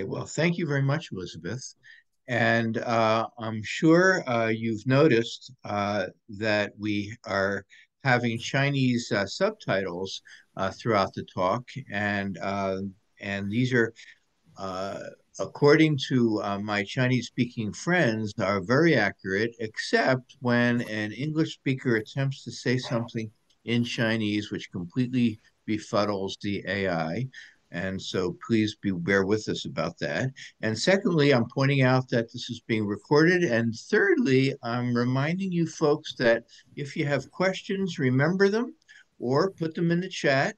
Well, thank you very much, Elizabeth. And I'm sure you've noticed that we are having Chinese subtitles throughout the talk, and these are, uh, according to my Chinese-speaking friends, are very accurate, except when an English speaker attempts to say something in Chinese, which completely befuddles the AI. And so please bear with us about that. And secondly, I'm pointing out that this is being recorded. And thirdly, I'm reminding you folks that if you have questions, remember them or put them in the chat.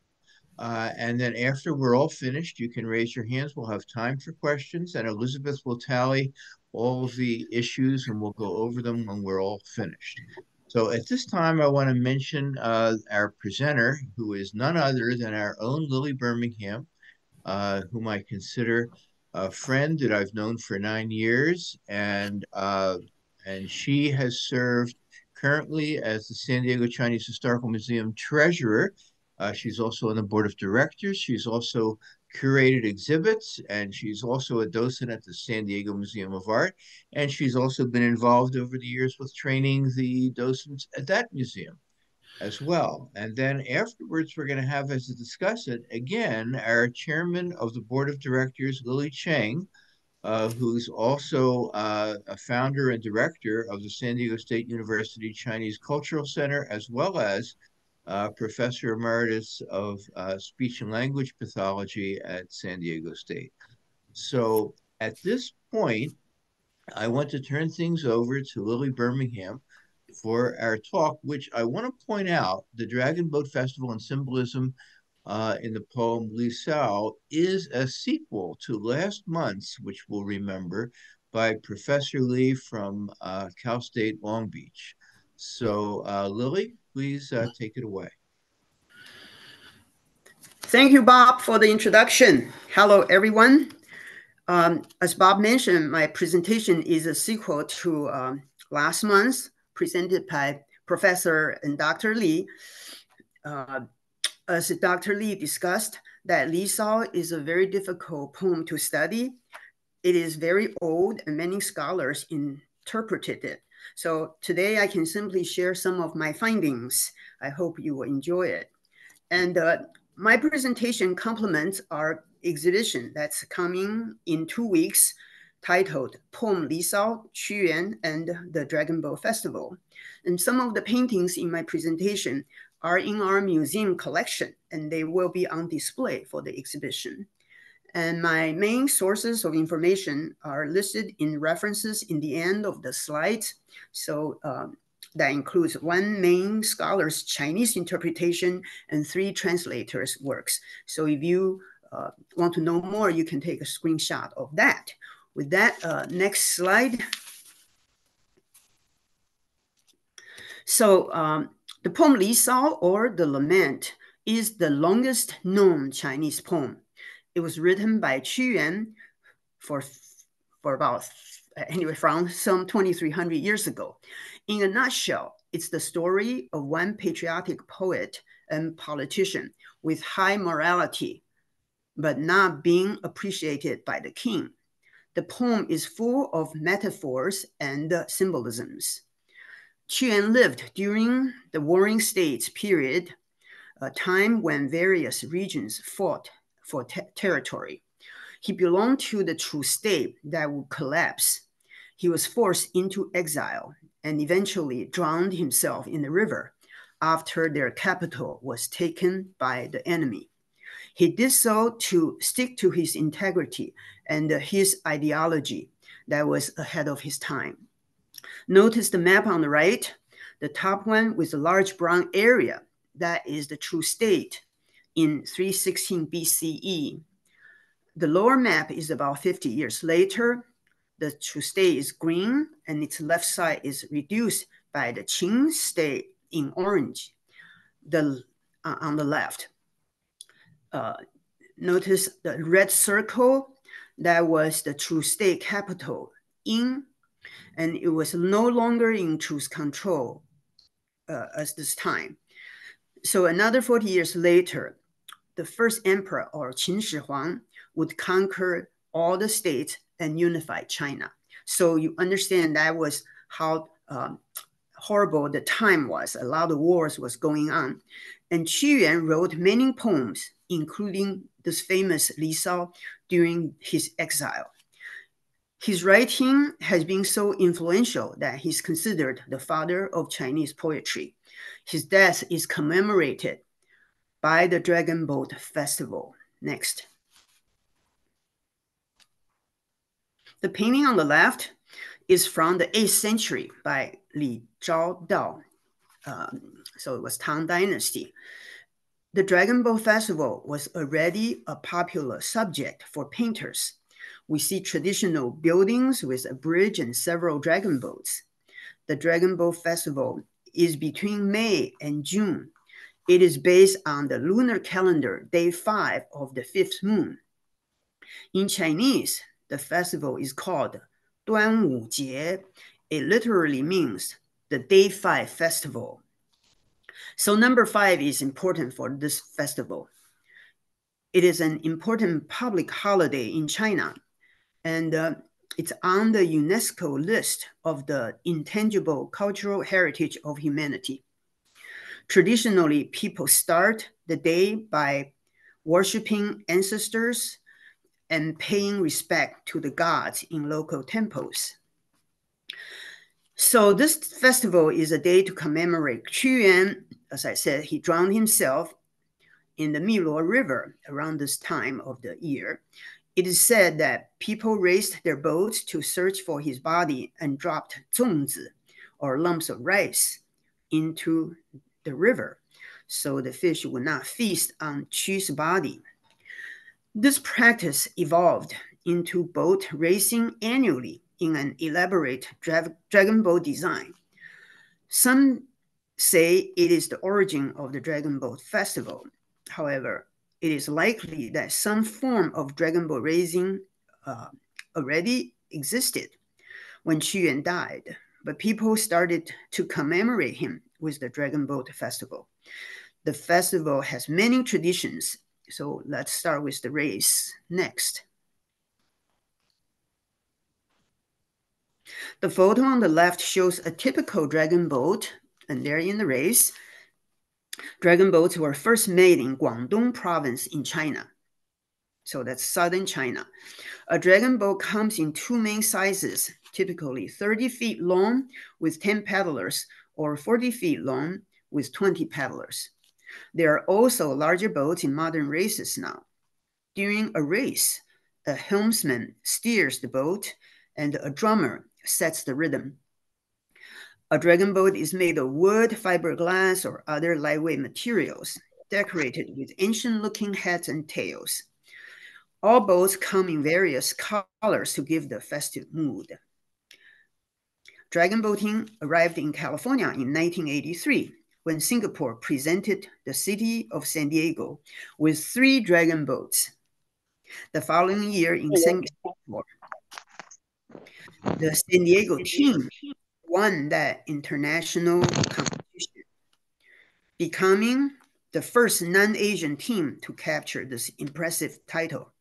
And then after we're all finished, you can raise your hands. We'll have time for questions, and Elizabeth will tally all of the issues and we'll go over them when we're all finished. So at this time, I want to mention our presenter, who is none other than our own Lily Birmingham, whom I consider a friend that I've known for 9 years, and she has served currently as the San Diego Chinese Historical Museum treasurer. She's also on the board of directors. She's also curated exhibits, and she's also a docent at the San Diego Museum of Art. And she's also been involved over the years with training the docents at that museum as well. And then afterwards, we're going to have as a discuss it again our chairman of the board of directors, Lily Cheng, who's also a founder and director of the San Diego State University Chinese Cultural Center, as well as professor emeritus of speech and language pathology at San Diego State. So at this point, I want to turn things over to Lily Birmingham for our talk, which I want to point out the Dragon Boat Festival and Symbolism in the poem Li Sao is a sequel to last month's, which we'll remember, by Professor Lee from Cal State Long Beach. So, Lily, please take it away. Thank you, Bob, for the introduction. Hello, everyone. As Bob mentioned, my presentation is a sequel to last month, presented by Professor and Dr. Lee. As Dr. Lee discussed, that Li Sao is a very difficult poem to study. It is very old, and many scholars interpreted it. So today I can simply share some of my findings. I hope you will enjoy it. And my presentation complements our exhibition that's coming in 2 weeks, titled Poem Li Sao, Qu Yuan, and the Dragon Boat Festival. And some of the paintings in my presentation are in our museum collection, and they will be on display for the exhibition. And my main sources of information are listed in references in the end of the slides. So that includes one main scholar's Chinese interpretation and 3 translators' works. So if you want to know more, you can take a screenshot of that. With that, next slide. So the poem Li Sao, or The Lament, is the longest known Chinese poem. It was written by Qu Yuan for about, anyway, from some 2,300 years ago. In a nutshell, it's the story of one patriotic poet and politician with high morality, but not being appreciated by the king. The poem is full of metaphors and symbolisms. Qu Yuan lived during the Warring States period, a time when various regions fought for territory. He belonged to the Chu state that would collapse. He was forced into exile and eventually drowned himself in the river after their capital was taken by the enemy. He did so to stick to his integrity and his ideology that was ahead of his time. Notice the map on the right, the top one with a large brown area. That is the Chu state in 316 BCE. The lower map is about 50 years later. The Chu state is green, and its left side is reduced by the Qing state in orange. On the left. Notice the red circle, that was the Chu state capital, Yin, and it was no longer in Chu's control at this time. So another 40 years later, the first emperor, or Qin Shi Huang, would conquer all the states and unify China. So you understand that was how horrible the time was. A lot of wars was going on. And Qu Yuan wrote many poems, including this famous Li Sao during his exile. His writing has been so influential that he's considered the father of Chinese poetry. His death is commemorated by the Dragon Boat Festival. Next. The painting on the left is from the 8th century by Li Zhaodao. So it was Tang Dynasty. The Dragon Boat Festival was already a popular subject for painters. We see traditional buildings with a bridge and several dragon boats. The Dragon Boat Festival is between May and June. It is based on the lunar calendar, day 5 of the 5th moon. In Chinese, the festival is called 端午节. It literally means the day 5 festival. So number 5 is important for this festival. It is an important public holiday in China, and it's on the UNESCO list of the intangible cultural heritage of humanity. Traditionally, people start the day by worshiping ancestors and paying respect to the gods in local temples. So this festival is a day to commemorate Qu Yuan. As I said, he drowned himself in the Miluo River around this time of the year. It is said that people raced their boats to search for his body and dropped 粽子, or lumps of rice, into the river, so the fish would not feast on Qu's body. This practice evolved into boat racing annually in an elaborate dragon boat design. Some say it is the origin of the Dragon Boat Festival. However, it is likely that some form of dragon boat racing already existed when Qu Yuan died, but people started to commemorate him with the Dragon Boat Festival. The festival has many traditions, so let's start with the race next. The photo on the left shows a typical dragon boat, and they're in the race. Dragon boats were first made in Guangdong province in China. So that's southern China. A dragon boat comes in 2 main sizes, typically 30 feet long with 10 paddlers, or 40 feet long with 20 paddlers. There are also larger boats in modern races now. During a race, a helmsman steers the boat and a drummer sets the rhythm. A dragon boat is made of wood, fiberglass, or other lightweight materials, decorated with ancient-looking heads and tails. All boats come in various colors to give the festive mood. Dragon boating arrived in California in 1983 when Singapore presented the city of San Diego with 3 dragon boats. The following year in Singapore, the San Diego team won that international competition, becoming the first non-Asian team to capture this impressive title.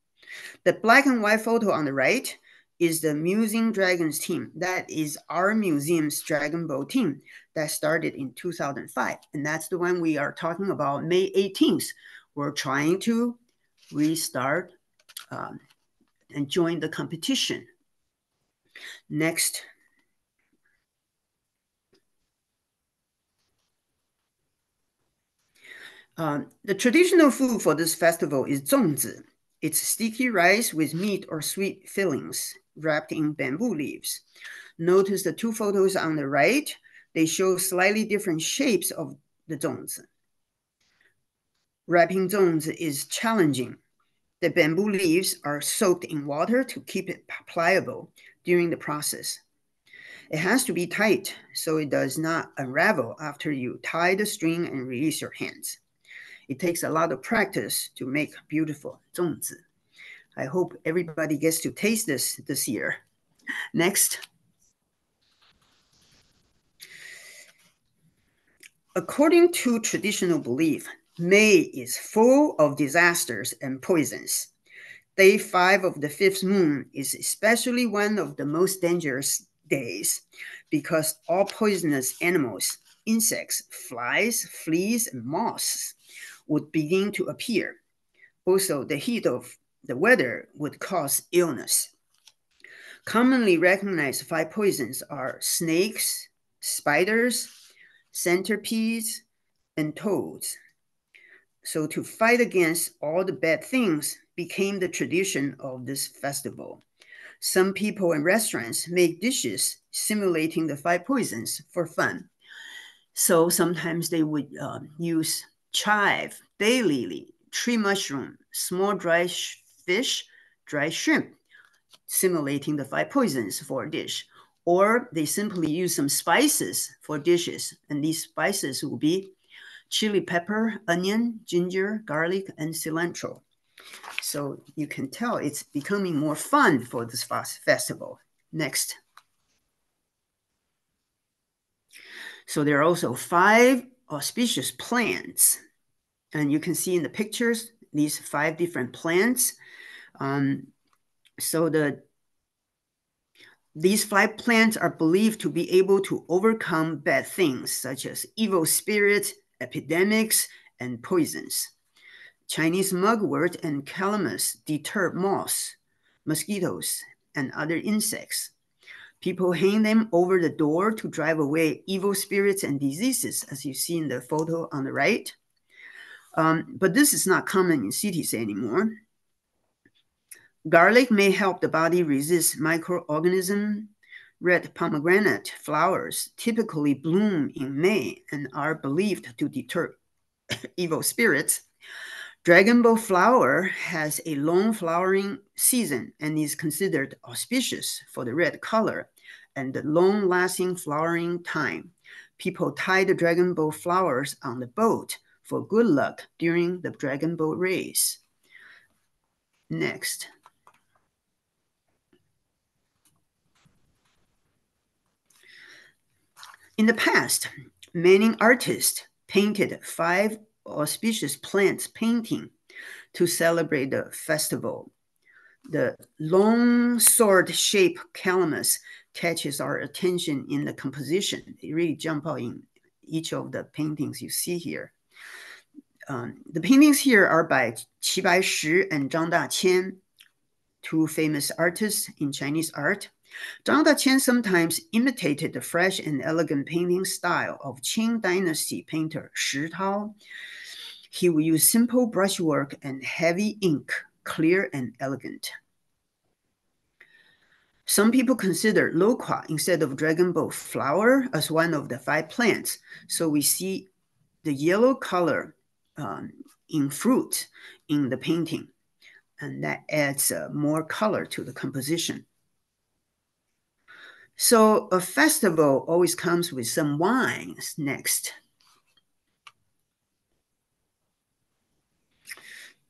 The black and white photo on the right is the Musing Dragons team. That is our museum's dragon boat team that started in 2005. And that's the one we are talking about May 18th. We're trying to restart and join the competition. Next. The traditional food for this festival is 粽子. It's sticky rice with meat or sweet fillings wrapped in bamboo leaves. Notice the 2 photos on the right. They show slightly different shapes of the 粽子. Wrapping 粽子 is challenging. The bamboo leaves are soaked in water to keep it pliable during the process. It has to be tight so it does not unravel after you tie the string and release your hands. It takes a lot of practice to make beautiful 粽子. I hope everybody gets to taste this year. Next. According to traditional belief, May is full of disasters and poisons. Day 5 of the fifth moon is especially one of the most dangerous days because all poisonous animals, insects, flies, fleas, and moths would begin to appear. Also, the heat of the weather would cause illness. Commonly recognized 5 poisons are snakes, spiders, centipedes, and toads. So to fight against all the bad things became the tradition of this festival. Some people in restaurants make dishes simulating the 5 poisons for fun. So sometimes they would use chive, daylily, tree mushroom, small dry fish, dry shrimp, simulating the 5 poisons for a dish. Or they simply use some spices for dishes, and these spices will be chili pepper, onion, ginger, garlic, and cilantro. So you can tell it's becoming more fun for this festival. Next. So there are also 5 auspicious plants. And you can see in the pictures, these 5 different plants. These 5 plants are believed to be able to overcome bad things, such as evil spirits, epidemics, and poisons. Chinese mugwort and calamus deter moths, mosquitoes, and other insects. People hang them over the door to drive away evil spirits and diseases, as you see in the photo on the right. But this is not common in cities anymore. Garlic may help the body resist microorganisms. Red pomegranate flowers typically bloom in May and are believed to deter evil spirits. Dragon boat flower has a long flowering season and is considered auspicious for the red color and the long-lasting flowering time. People tie the dragon boat flowers on the boat for good luck during the dragon boat race. Next. In the past, many artists painted 5 auspicious plants painting to celebrate the festival. The long sword-shaped calamus catches our attention in the composition. They really jump out in each of the paintings you see here. The paintings here are by Qi Baishi and Zhang Daqian, 2 famous artists in Chinese art. Zhang Daqian sometimes imitated the fresh and elegant painting style of Qing Dynasty painter Shi Tao. He would use simple brushwork and heavy ink, clear and elegant. Some people consider lokwa instead of dragon boat flower as one of the 5 plants. So we see the yellow color in fruit in the painting, and that adds more color to the composition. So a festival always comes with some wines next.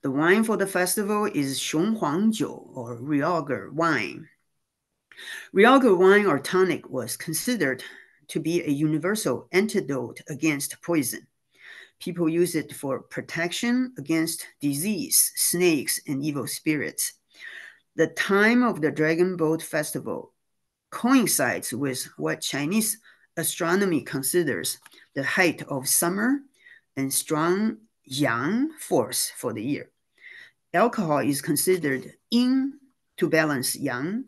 The wine for the festival is Xionghuangjiu, or Realgar wine. Realgar wine or tonic was considered to be a universal antidote against poison. People use it for protection against disease, snakes, and evil spirits. The time of the Dragon Boat Festival coincides with what Chinese astronomy considers the height of summer and strong yang force for the year. Alcohol is considered yin to balance yang.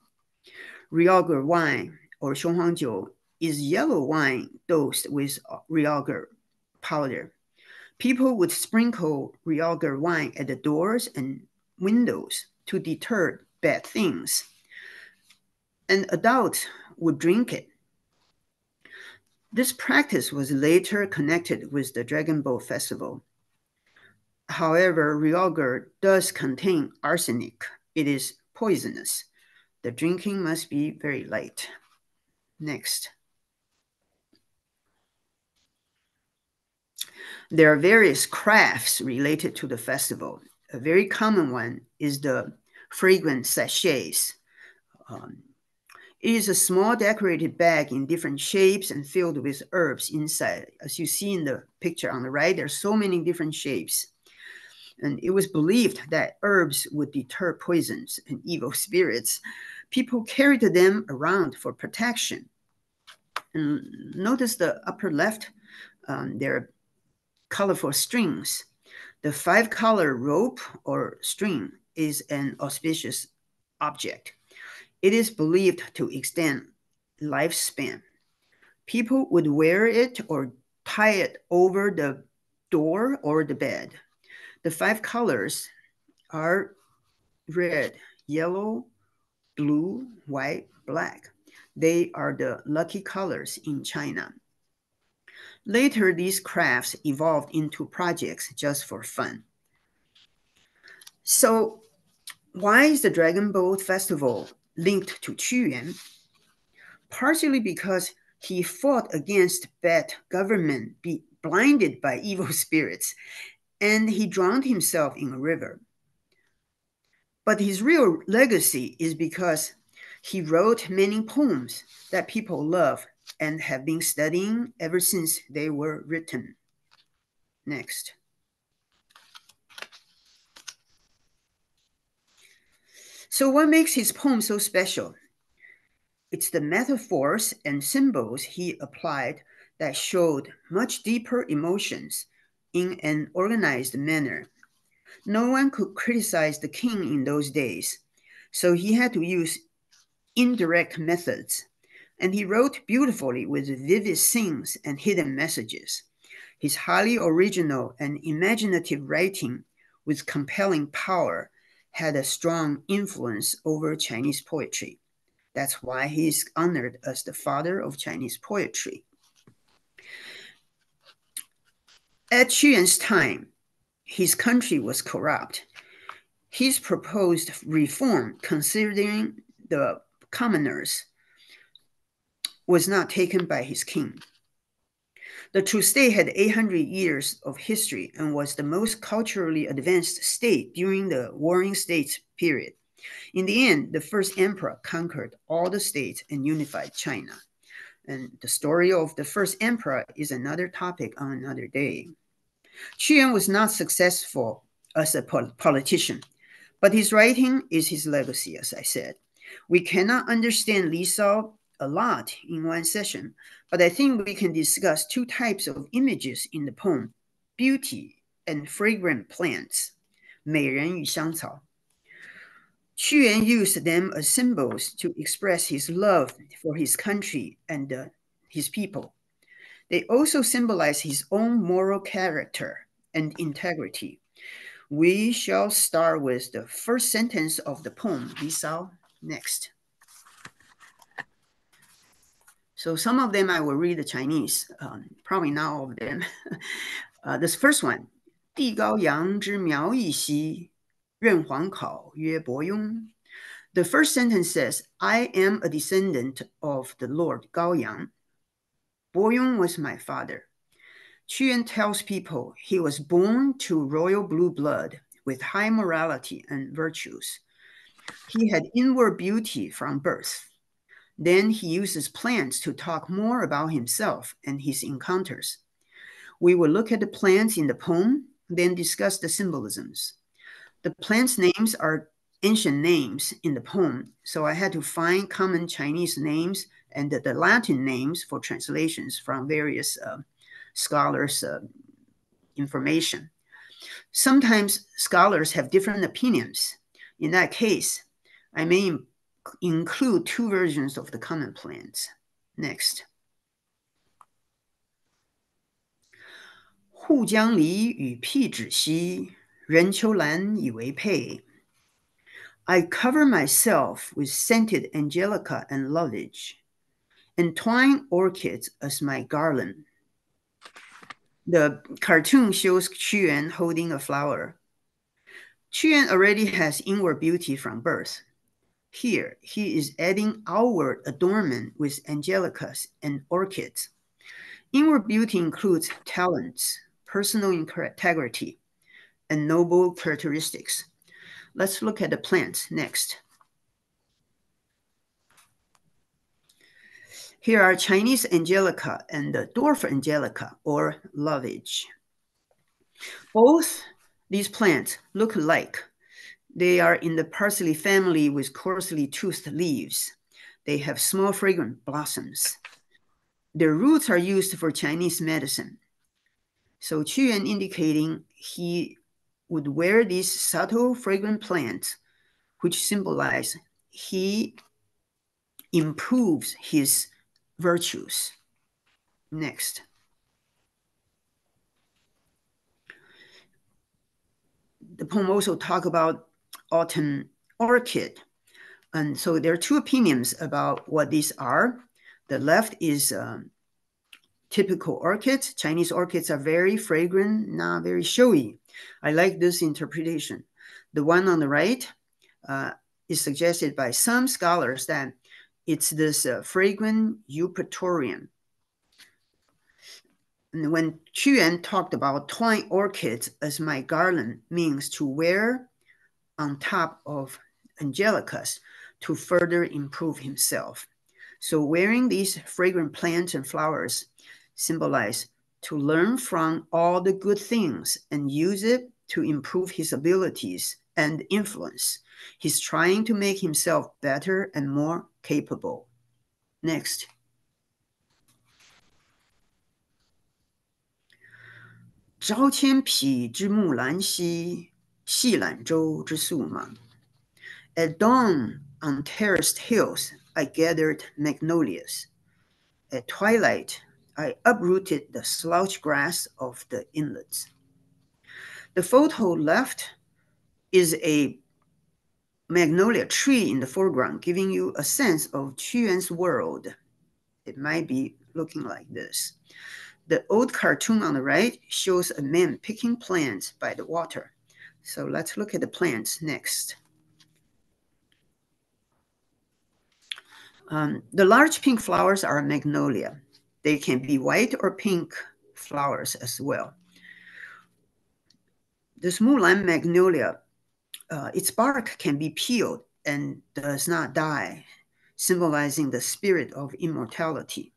Realgar wine or Xionghuangjiu is yellow wine dosed with realgar powder. People would sprinkle realgar wine at the doors and windows to deter bad things, and adults would drink it. This practice was later connected with the Dragon Boat Festival. However, realgar does contain arsenic. It is poisonous. The drinking must be very light. Next. There are various crafts related to the festival. A very common one is the fragrant sachets. It is a small decorated bag in different shapes and filled with herbs inside. As you see in the picture on the right, there are so many different shapes. and it was believed that herbs would deter poisons and evil spirits. People carried them around for protection. And notice the upper left, there are colorful strings. The 5-color rope or string is an auspicious object. It is believed to extend lifespan. People would wear it or tie it over the door or the bed. The 5 colors are red, yellow, blue, white, black. They are the lucky colors in China. Later, these crafts evolved into projects just for fun. So, why is the Dragon Boat Festival linked to Qu Partially because he fought against bad government, be blinded by evil spirits, and he drowned himself in a river. But his real legacy is because he wrote many poems that people love and have been studying ever since they were written. Next. So what makes his poem so special? It's the metaphors and symbols he applied that showed much deeper emotions in an organized manner. No one could criticize the king in those days, so he had to use indirect methods, and he wrote beautifully with vivid scenes and hidden messages. His highly original and imaginative writing with compelling power had a strong influence over Chinese poetry. That's why he is honored as the father of Chinese poetry. At Qu time, his country was corrupt. His proposed reform, considering the commoners, was not taken by his king. The Chu state had 800 years of history and was the most culturally advanced state during the Warring States period. In the end, the first emperor conquered all the states and unified China. And the story of the first emperor is another topic on another day. Qu was not successful as a politician, but his writing is his legacy, as I said. We cannot understand Li Sao a lot in one session, but I think we can discuss 2 types of images in the poem, beauty and fragrant plants, 美人与香草. Qu used them as symbols to express his love for his country and his people. They also symbolize his own moral character and integrity. We shall start with the first sentence of the poem, Li Sao. Next. So some of them I will read the Chinese, probably not all of them. This first one, 地高阳之苗裔兮，任皇考曰伯庸. The first sentence says, I am a descendant of the Lord Gao Yang. Bo Yong was my father. Qu tells people he was born to royal blue blood with high morality and virtues. He had inward beauty from birth. Then he uses plants to talk more about himself and his encounters. We will look at the plants in the poem, then discuss the symbolisms. The plants' names are ancient names in the poem, so I had to find common Chinese names and the Latin names for translations from various scholars' information. Sometimes scholars have different opinions. In that case, I may include 2 versions of the common plants. Next. 户江梨与辟芷兮，人秋兰以为佩。I cover myself with scented angelica and lovage, and twine orchids as my garland. The cartoon shows Qu holding a flower. Qu already has inward beauty from birth. Here, he is adding outward adornment with angelicas and orchids. Inward beauty includes talents, personal integrity, and noble characteristics. Let's look at the plants next. Here are Chinese angelica and the dwarf angelica, or lovage. Both These plants look alike. They are in the parsley family with coarsely toothed leaves. They have small fragrant blossoms. Their roots are used for Chinese medicine. So Qu Yuan indicating he would wear these subtle fragrant plants, which symbolize he improves his virtues. Next. The poem also talk about autumn orchid. And so there are two opinions about what these are. The left is typical orchids. Chinese orchids are very fragrant, not very showy. I like this interpretation. The one on the right is suggested by some scholars that it's this fragrant eupatorium. And when Qu Yuan talked about twine orchids as my garland means to wear on top of angelicas to further improve himself. So wearing these fragrant plants and flowers symbolize to learn from all the good things and use it to improve his abilities and influence. He's trying to make himself better and more capable. Next. 朝千匹之木兰兮，细揽舟之素马。At dawn on terraced hills, I gathered magnolias. At twilight, I uprooted the slouch grass of the inlets. The photo left is a magnolia tree in the foreground, giving you a sense of Qu Yuan's world. It might be looking like this. The old cartoon on the right shows a man picking plants by the water. So let's look at the plants next. The large pink flowers are magnolia. They can be white or pink flowers as well. This Mulan magnolia, its bark can be peeled and does not die, symbolizing the spirit of immortality.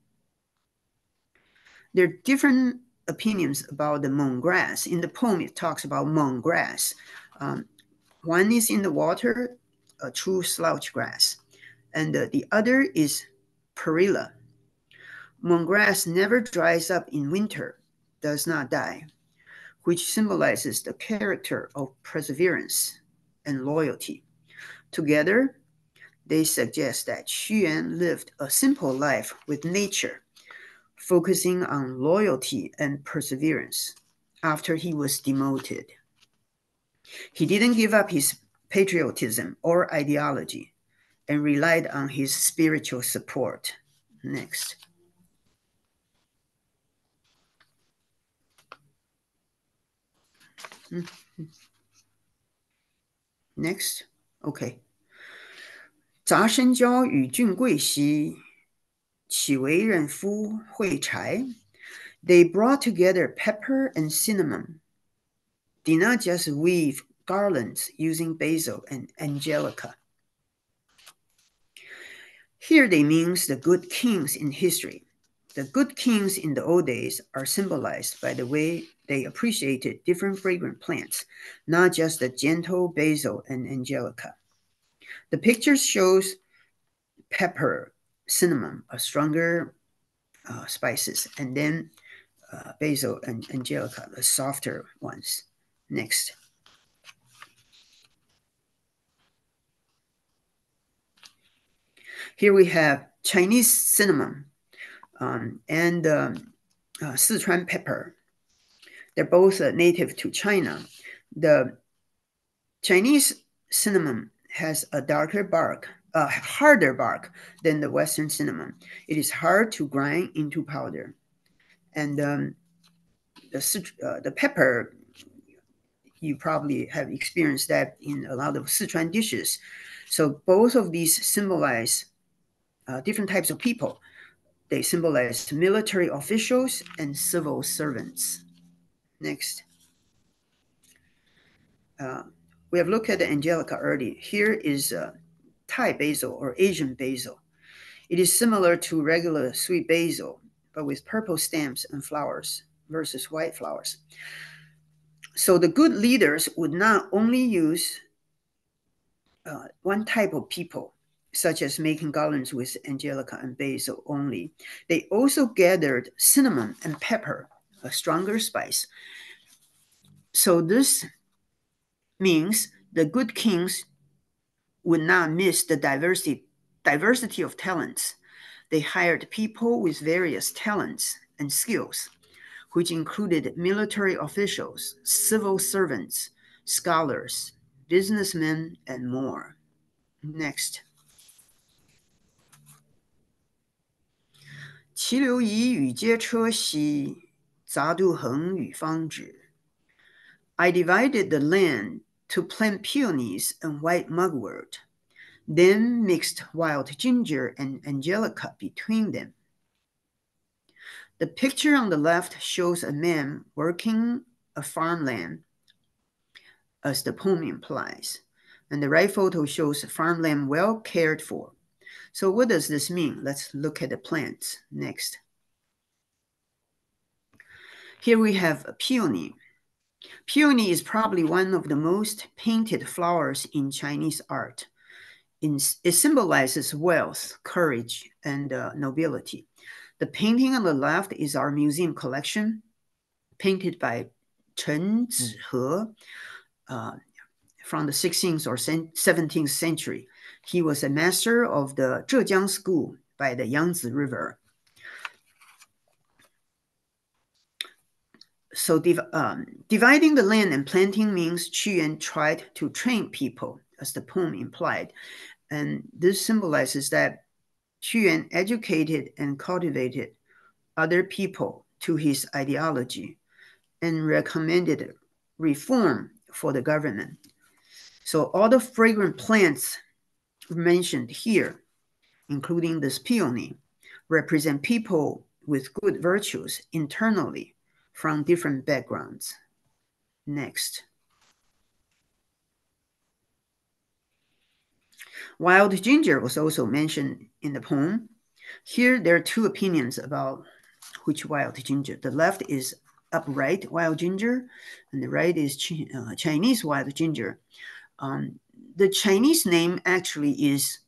There are different opinions about the Hmong grass. In the poem, it talks about Hmong grass. One is in the water, a true slouch grass, and the other is perilla. Hmong grass never dries up in winter, does not die, which symbolizes the character of perseverance and loyalty. Together, they suggest that Qu Yuan lived a simple life with nature, focusing on loyalty and perseverance after he was demoted. He didn't give up his patriotism or ideology and relied on his spiritual support. Next. Next. Okay. 杂身交与俊贵兮，岂为人夫会柴 They brought together pepper and cinnamon, did not just weave garlands using basil and angelica. Here they means the good kings in history. The good kings in the old days are symbolized by the way they appreciated different fragrant plants, not just the gentle basil and angelica. The picture shows pepper, cinnamon, stronger spices, and then basil and angelica, the softer ones. Next. Here we have Chinese cinnamon and Sichuan pepper. They're both native to China. The Chinese cinnamon has a darker bark, harder bark than the Western cinnamon. It is hard to grind into powder. And the pepper, you probably have experienced that in a lot of Sichuan dishes. So both of these symbolize different types of people. They symbolize military officials and civil servants. Next. We have looked at the angelica early. Here is Thai basil or Asian basil. It is similar to regular sweet basil, but with purple stems and flowers versus white flowers. So the good leaders would not only use one type of people, such as making garlands with angelica and basil only. They also gathered cinnamon and pepper, a stronger spice. So this means the good kings would not miss the diversity of talents. They hired people with various talents and skills, which included military officials, civil servants, scholars, businessmen, and more. Next. 其流仪与街车兮，杂度横与方止。I divided the land to plant peonies and white mugwort, then mixed wild ginger and angelica between them. The picture on the left shows a man working a farmland, as the poem implies, and the right photo shows farmland well cared for. So what does this mean? Let's look at the plants next. Here we have a peony. Peony is probably one of the most painted flowers in Chinese art. It symbolizes wealth, courage, and nobility. The painting on the left is our museum collection, painted by Chen Zihe from the 16th or 17th century. He was a master of the Zhejiang school by the Yangtze River. So dividing the land and planting means Qu Yuan tried to train people, as the poem implied. And this symbolizes that Qu Yuan educated and cultivated other people to his ideology and recommended reform for the government. So all the fragrant plants mentioned here, including this peony, represent people with good virtues internally from different backgrounds. Next. Wild ginger was also mentioned in the poem. Here there are two opinions about which wild ginger. The left is upright wild ginger, and the right is Chinese wild ginger. The Chinese name actually is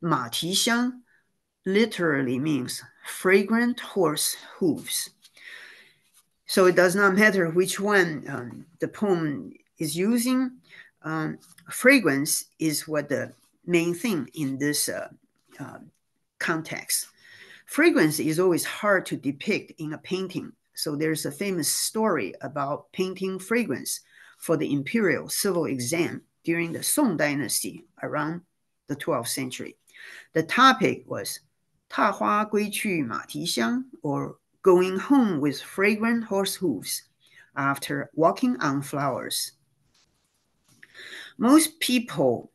Ma Ti Xiang, literally means fragrant horse hooves. So it does not matter which one the poem is using. Fragrance is what the main thing in this context. Fragrance is always hard to depict in a painting. So there's a famous story about painting fragrance for the imperial civil exam during the Song dynasty around the 12th century. The topic was 踏花归去马蹄香, or going home with fragrant horse hooves after walking on flowers. Most people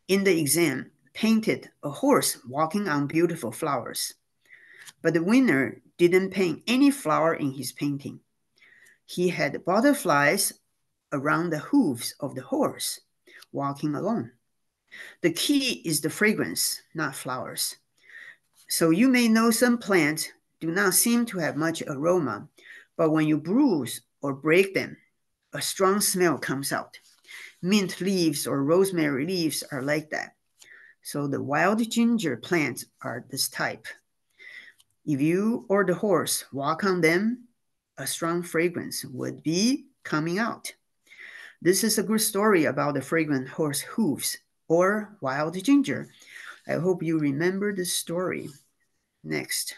in the exam painted a horse walking on beautiful flowers, but the winner didn't paint any flower in his painting. He had butterflies around the hooves of the horse, walking along. The key is the fragrance, not flowers. So you may know some plants do not seem to have much aroma, but when you bruise or break them, a strong smell comes out. Mint leaves or rosemary leaves are like that. So the wild ginger plants are this type. If you or the horse walk on them, a strong fragrance would be coming out. This is a good story about the fragrant horse hooves or wild ginger. I hope you remember this story. Next.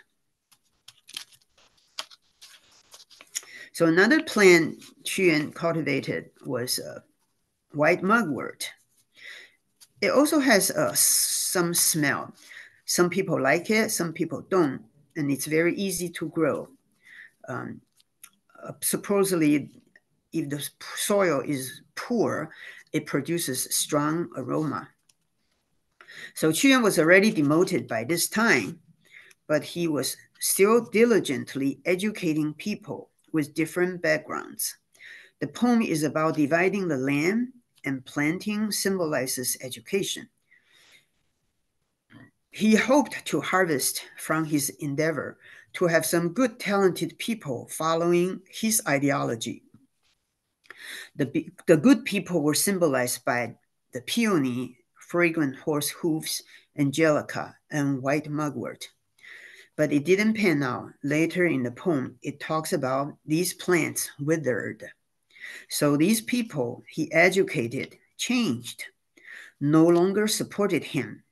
So another plant Qu Yuan cultivated was white mugwort. It also has some smell. Some people like it, some people don't, and it's very easy to grow. Supposedly, if the soil is poor, it produces strong aroma. So Qu Yuan was already demoted by this time, but he was still diligently educating people with different backgrounds. The poem is about dividing the land, and planting symbolizes education. He hoped to harvest from his endeavor to have some good, talented people following his ideology. The good people were symbolized by the peony, fragrant horse hoofs, angelica, and white mugwort. But it didn't pan out. Later in the poem, it talks about these plants withered. So these people he educated changed, no longer supported him.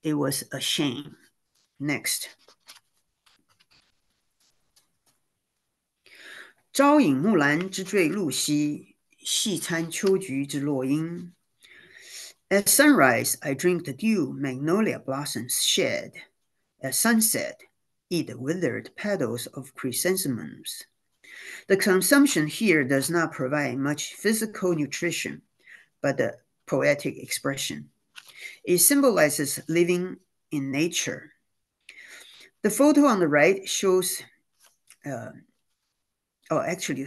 It was a shame. Next. 朝饮木兰之坠露兮，夕餐秋菊之落英。At sunrise, I drink the dew magnolia blossoms shed. At sunset, eat the withered petals of chrysanthemums. The consumption here does not provide much physical nutrition, but a poetic expression. It symbolizes living in nature. The photo on the right shows, actually,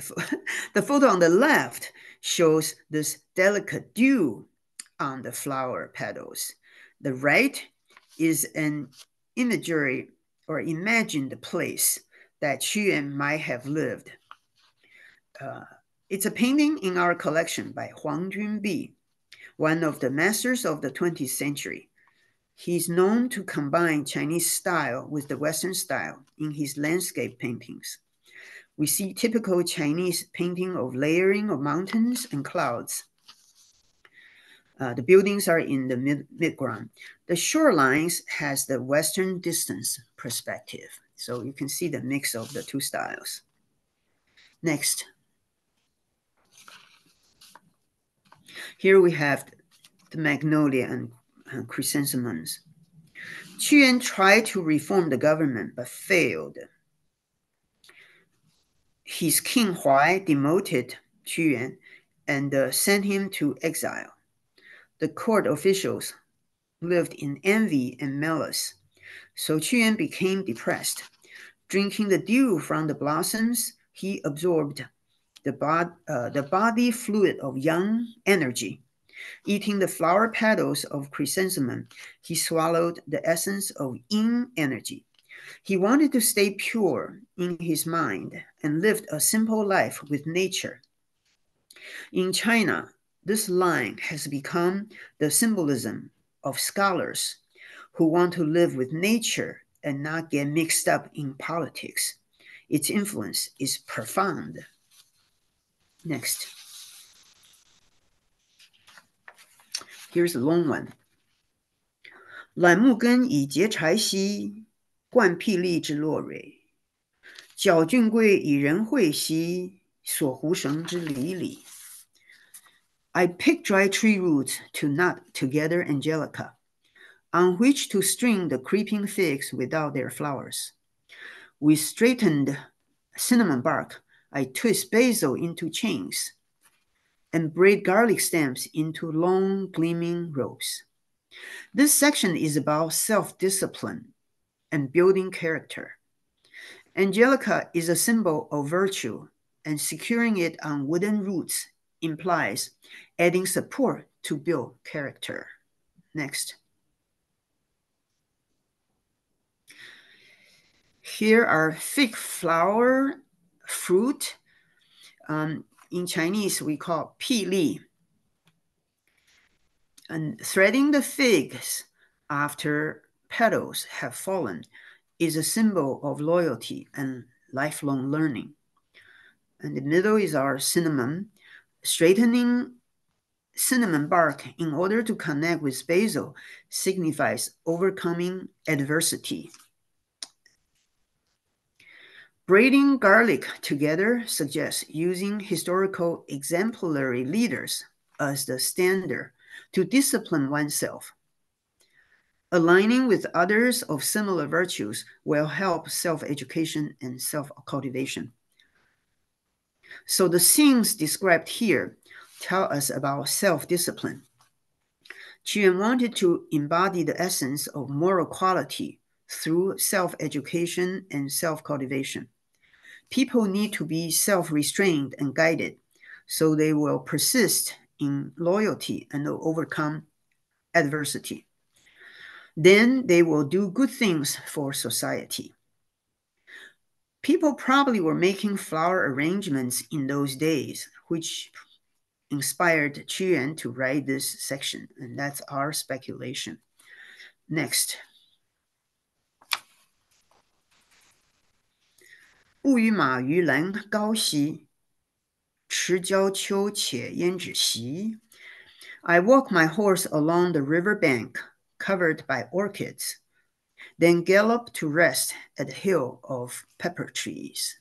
the photo on the left shows this delicate dew on the flower petals. The right is an imagery or imagined place that Qu Yuan might have lived. It's a painting in our collection by Huang Junbi, one of the masters of the 20th century. He's known to combine Chinese style with the Western style in his landscape paintings. We see typical Chinese painting of layering of mountains and clouds. The buildings are in the midground. The shorelines has the Western distance perspective. So you can see the mix of the two styles. Next. Here we have the magnolia and chrysanthemums. Qu Yuan tried to reform the government but failed. His king Huai demoted Qu Yuan and sent him to exile. The court officials lived in envy and malice, so Qu Yuan became depressed. Drinking the dew from the blossoms, he absorbed the body fluid of young energy. Eating the flower petals of chrysanthemum, he swallowed the essence of yin energy. He wanted to stay pure in his mind and lived a simple life with nature. In China, this line has become the symbolism of scholars who want to live with nature and not get mixed up in politics. Its influence is profound. Next. Here's a long one. 揽木根以结柴兮，冠霹雳之落蕊。矫俊贵以人会兮，锁狐绳之离离。I pick dry tree roots to knot together angelica, on which to string the creeping figs without their flowers. With straightened cinnamon bark, I twist basil into chains and braid garlic stems into long gleaming ropes. This section is about self-discipline and building character. Angelica is a symbol of virtue, and securing it on wooden roots implies adding support to build character. Next. Here are fig flower fruit. In Chinese, we call 霹雳. And threading the figs after petals have fallen is a symbol of loyalty and lifelong learning. And the middle is our cinnamon. Straightening cinnamon bark in order to connect with basil signifies overcoming adversity. Braiding garlic together suggests using historical exemplary leaders as the standard to discipline oneself. Aligning with others of similar virtues will help self-education and self-cultivation. So the scenes described here tell us about self-discipline. Qu Yuan wanted to embody the essence of moral quality through self-education and self-cultivation. People need to be self-restrained and guided, so they will persist in loyalty and overcome adversity. Then they will do good things for society. People probably were making flower arrangements in those days, which inspired Qu Yuan to write this section, and that's our speculation. Next. 物与马于兰高兮，持交丘且焉止兮。I walk my horse along the river bank, covered by orchids, then gallop to rest at the hill of pepper trees.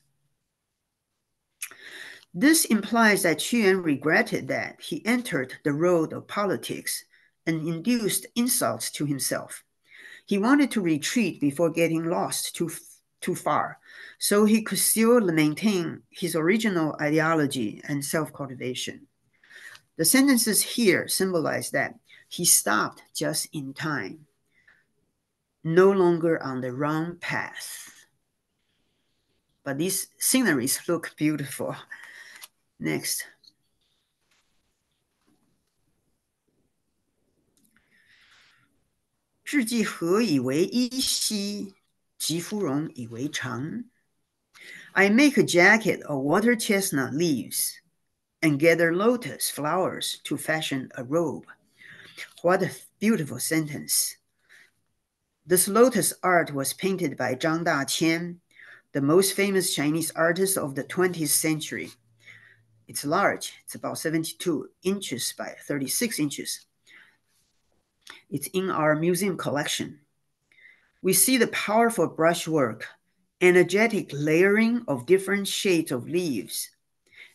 This implies that Qu Yuan regretted that he entered the road of politics and induced insults to himself. He wanted to retreat before getting lost too far, so he could still maintain his original ideology and self-cultivation. The sentences here symbolize that he stopped just in time, no longer on the wrong path. But these sceneries look beautiful. Next. 雉鸡何以为衣兮，吉芙蓉以为裳。I make a jacket of water chestnut leaves and gather lotus flowers to fashion a robe. What a beautiful sentence. This lotus art was painted by Zhang Daqian, the most famous Chinese artist of the 20th century. It's large. It's about 72 inches by 36 inches. It's in our museum collection. We see the powerful brushwork, energetic layering of different shades of leaves,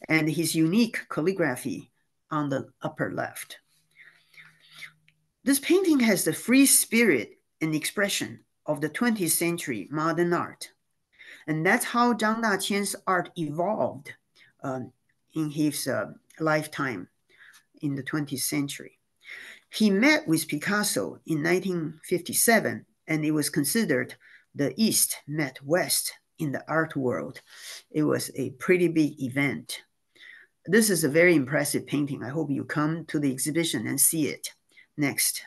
and his unique calligraphy on the upper left. This painting has the free spirit and expression of the 20th century modern art. And that's how Zhang Daqian's art evolved in his lifetime in the 20th century. He met with Picasso in 1957, and it was considered the East met West in the art world. It was a pretty big event. This is a very impressive painting. I hope you come to the exhibition and see it. Next.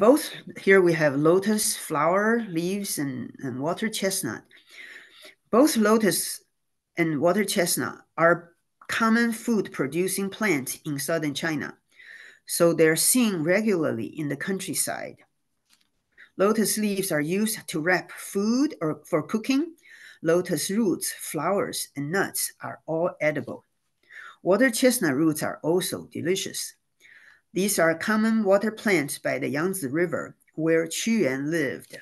Both here we have lotus flower, leaves, and water chestnut. Both lotus and water chestnut are common food-producing plants in southern China, so they're seen regularly in the countryside. Lotus leaves are used to wrap food or for cooking. Lotus roots, flowers, and nuts are all edible. Water chestnut roots are also delicious. These are common water plants by the Yangtze River, where Qu Yuan lived.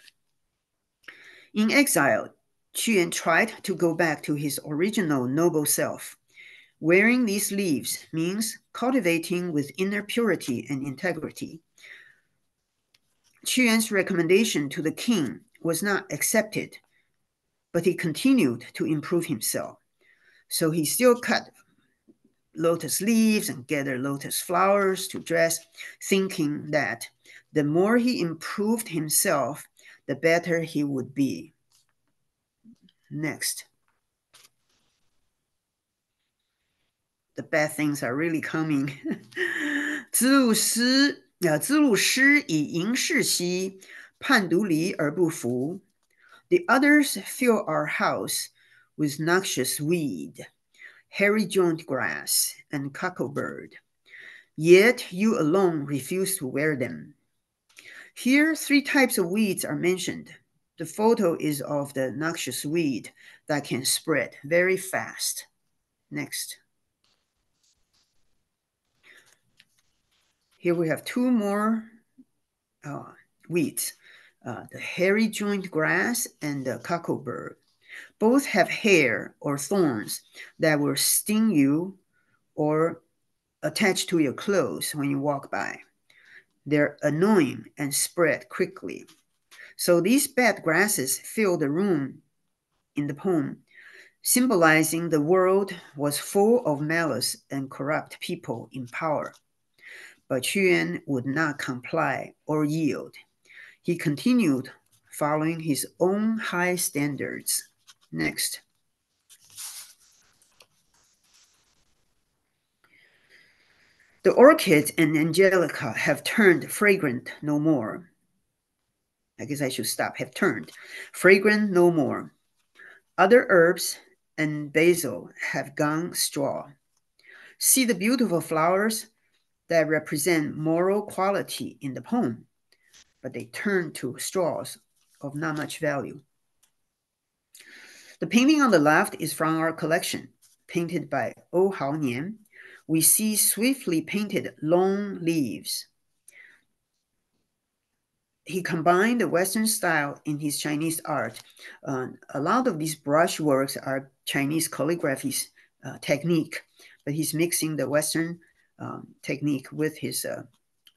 In exile, Qu Yuan tried to go back to his original noble self. Wearing these leaves means cultivating with inner purity and integrity. Qu Yuan's recommendation to the king was not accepted, but he continued to improve himself. So he still cut lotus leaves and gathered lotus flowers to dress, thinking that the more he improved himself, the better he would be. Next. The bad things are really coming. 子路师以淫视兮，叛独离而不服。The others fill our house with noxious weed, hairy-joint grass, and cocklebird. Yet you alone refuse to wear them. Here, 3 types of weeds are mentioned. The photo is of the noxious weed that can spread very fast. Next. Here we have 2 more weeds, the hairy-joint grass and the cocklebird. Both have hair or thorns that will sting you or attach to your clothes when you walk by. They're annoying and spread quickly. So these bad grasses fill the room in the poem, symbolizing the world was full of malice and corrupt people in power. But Qu Yuan would not comply or yield. He continued following his own high standards. Next. The orchid and angelica have turned fragrant no more. I guess I should stop. Have turned fragrant no more. Other herbs and basil have gone straw. See the beautiful flowers that represent moral quality in the poem, but they turn to straws of not much value. The painting on the left is from our collection, painted by O Hao Nian. We see swiftly painted long leaves. He combined the Western style in his Chinese art. A lot of these brush works are Chinese calligraphy technique, but he's mixing the Western technique with his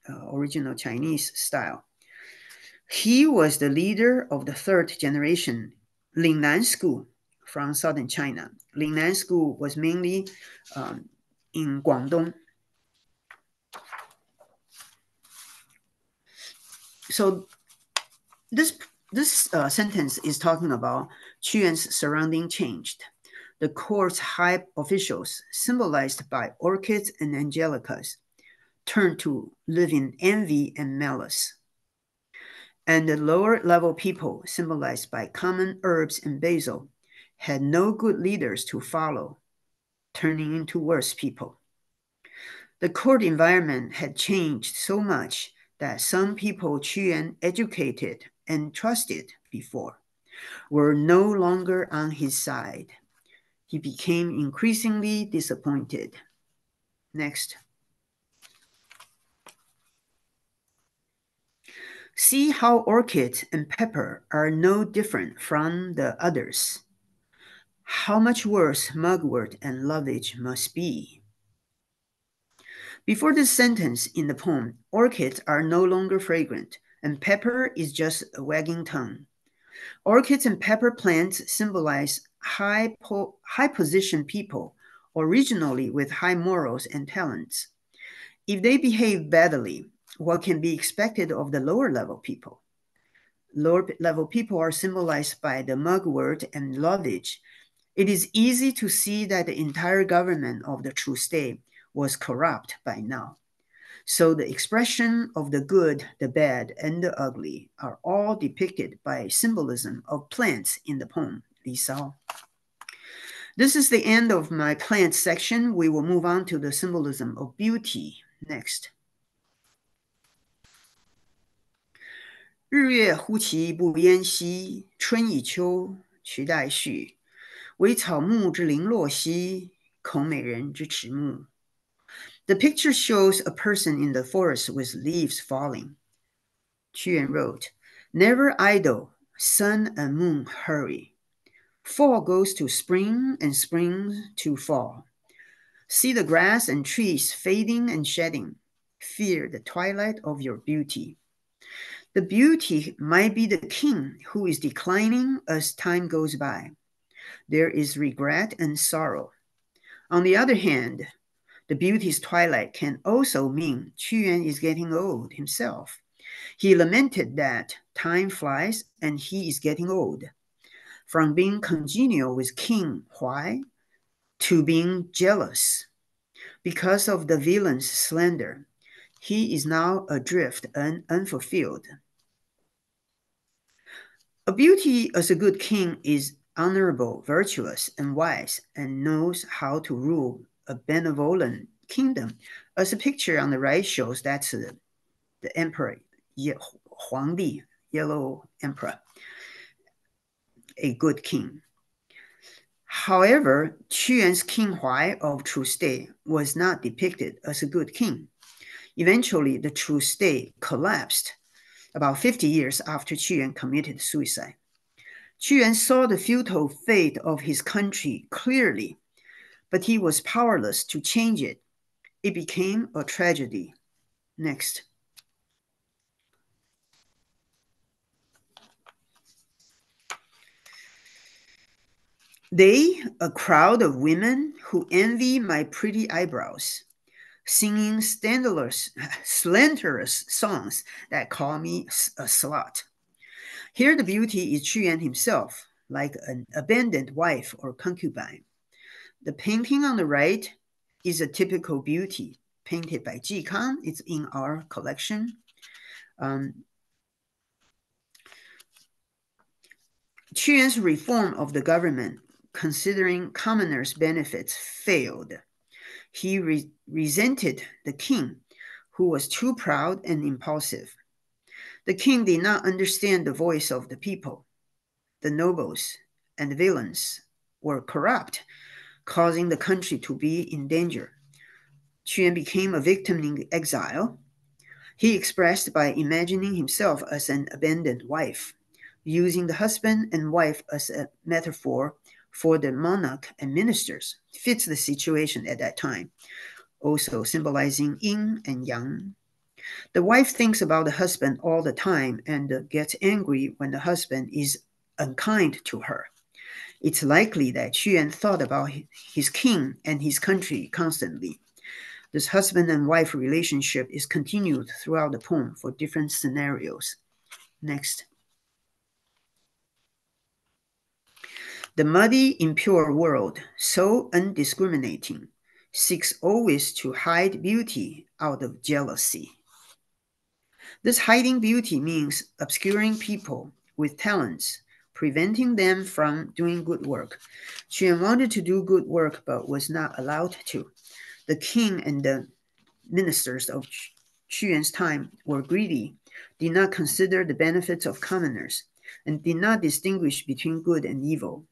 original Chinese style. He was the leader of the third generation Lingnan school from southern China. Lingnan school was mainly in Guangdong. So this sentence is talking about Qu Yuan's surrounding changed. The court's high officials, symbolized by orchids and angelicas, turned to live in envy and malice. And the lower level people, symbolized by common herbs and basil, had no good leaders to follow, turning into worse people. The court environment had changed so much that some people Qu Yuan educated and trusted before were no longer on his side. He became increasingly disappointed. Next. See how orchid and pepper are no different from the others. How much worse mugwort and lovage must be. Before this sentence in the poem, orchids are no longer fragrant, and pepper is just a wagging tongue. Orchids and pepper plants symbolize high-position people, originally with high morals and talents. If they behave badly, what can be expected of the lower level people? Lower level people are symbolized by the mugwort and lovage. It is easy to see that the entire government of the true state was corrupt by now. So the expression of the good, the bad, and the ugly are all depicted by symbolism of plants in the poem, Li Sao. This is the end of my plants section. We will move on to the symbolism of beauty next. 日月忽其不淹兮，春已秋，其代序。惟草木之零落兮，恐美人之迟暮。The picture shows a person in the forest with leaves falling. Qu Yuan wrote, "Never idle, sun and moon hurry. Fall goes to spring and spring to fall. See the grass and trees fading and shedding. Fear the twilight of your beauty. The beauty might be the king who is declining as time goes by. There is regret and sorrow. On the other hand, the beauty's twilight can also mean Qu Yuan is getting old himself. He lamented that time flies and he is getting old. From being congenial with King Huai to being jealous. Because of the villain's slander, he is now adrift and unfulfilled. A beauty as a good king is honorable, virtuous, and wise, and knows how to rule a benevolent kingdom. As the picture on the right shows, that's the emperor, Huangdi, yellow emperor, a good king. However, Qu Yuan's King Huai of true state was not depicted as a good king. Eventually, the true state collapsed about 50 years after Qu Yuan committed suicide. Qu Yuan saw the futile fate of his country clearly, but he was powerless to change it. It became a tragedy. Next. They, a crowd of women who envy my pretty eyebrows, singing slanderous songs that call me a slut. Here the beauty is Qu Yuan himself, like an abandoned wife or concubine. The painting on the right is a typical beauty, painted by Ji Kang. It's in our collection. Qu Yuan's reform of the government considering commoners' benefits failed. He resented the king, who was too proud and impulsive. The king did not understand the voice of the people. The nobles and the villains were corrupt, causing the country to be in danger. Qu became a victim in exile. He expressed by imagining himself as an abandoned wife, using the husband and wife as a metaphor for the monarch and ministers. Fits the situation at that time, also symbolizing yin and yang. The wife thinks about the husband all the time and gets angry when the husband is unkind to her. It's likely that Xuan thought about his king and his country constantly. This husband and wife relationship is continued throughout the poem for different scenarios. Next. The muddy, impure world, so undiscriminating, seeks always to hide beauty out of jealousy. This hiding beauty means obscuring people with talents, preventing them from doing good work. Xuan wanted to do good work but was not allowed to. The king and the ministers of Xuan's time were greedy, did not consider the benefits of commoners, and did not distinguish between good and evil.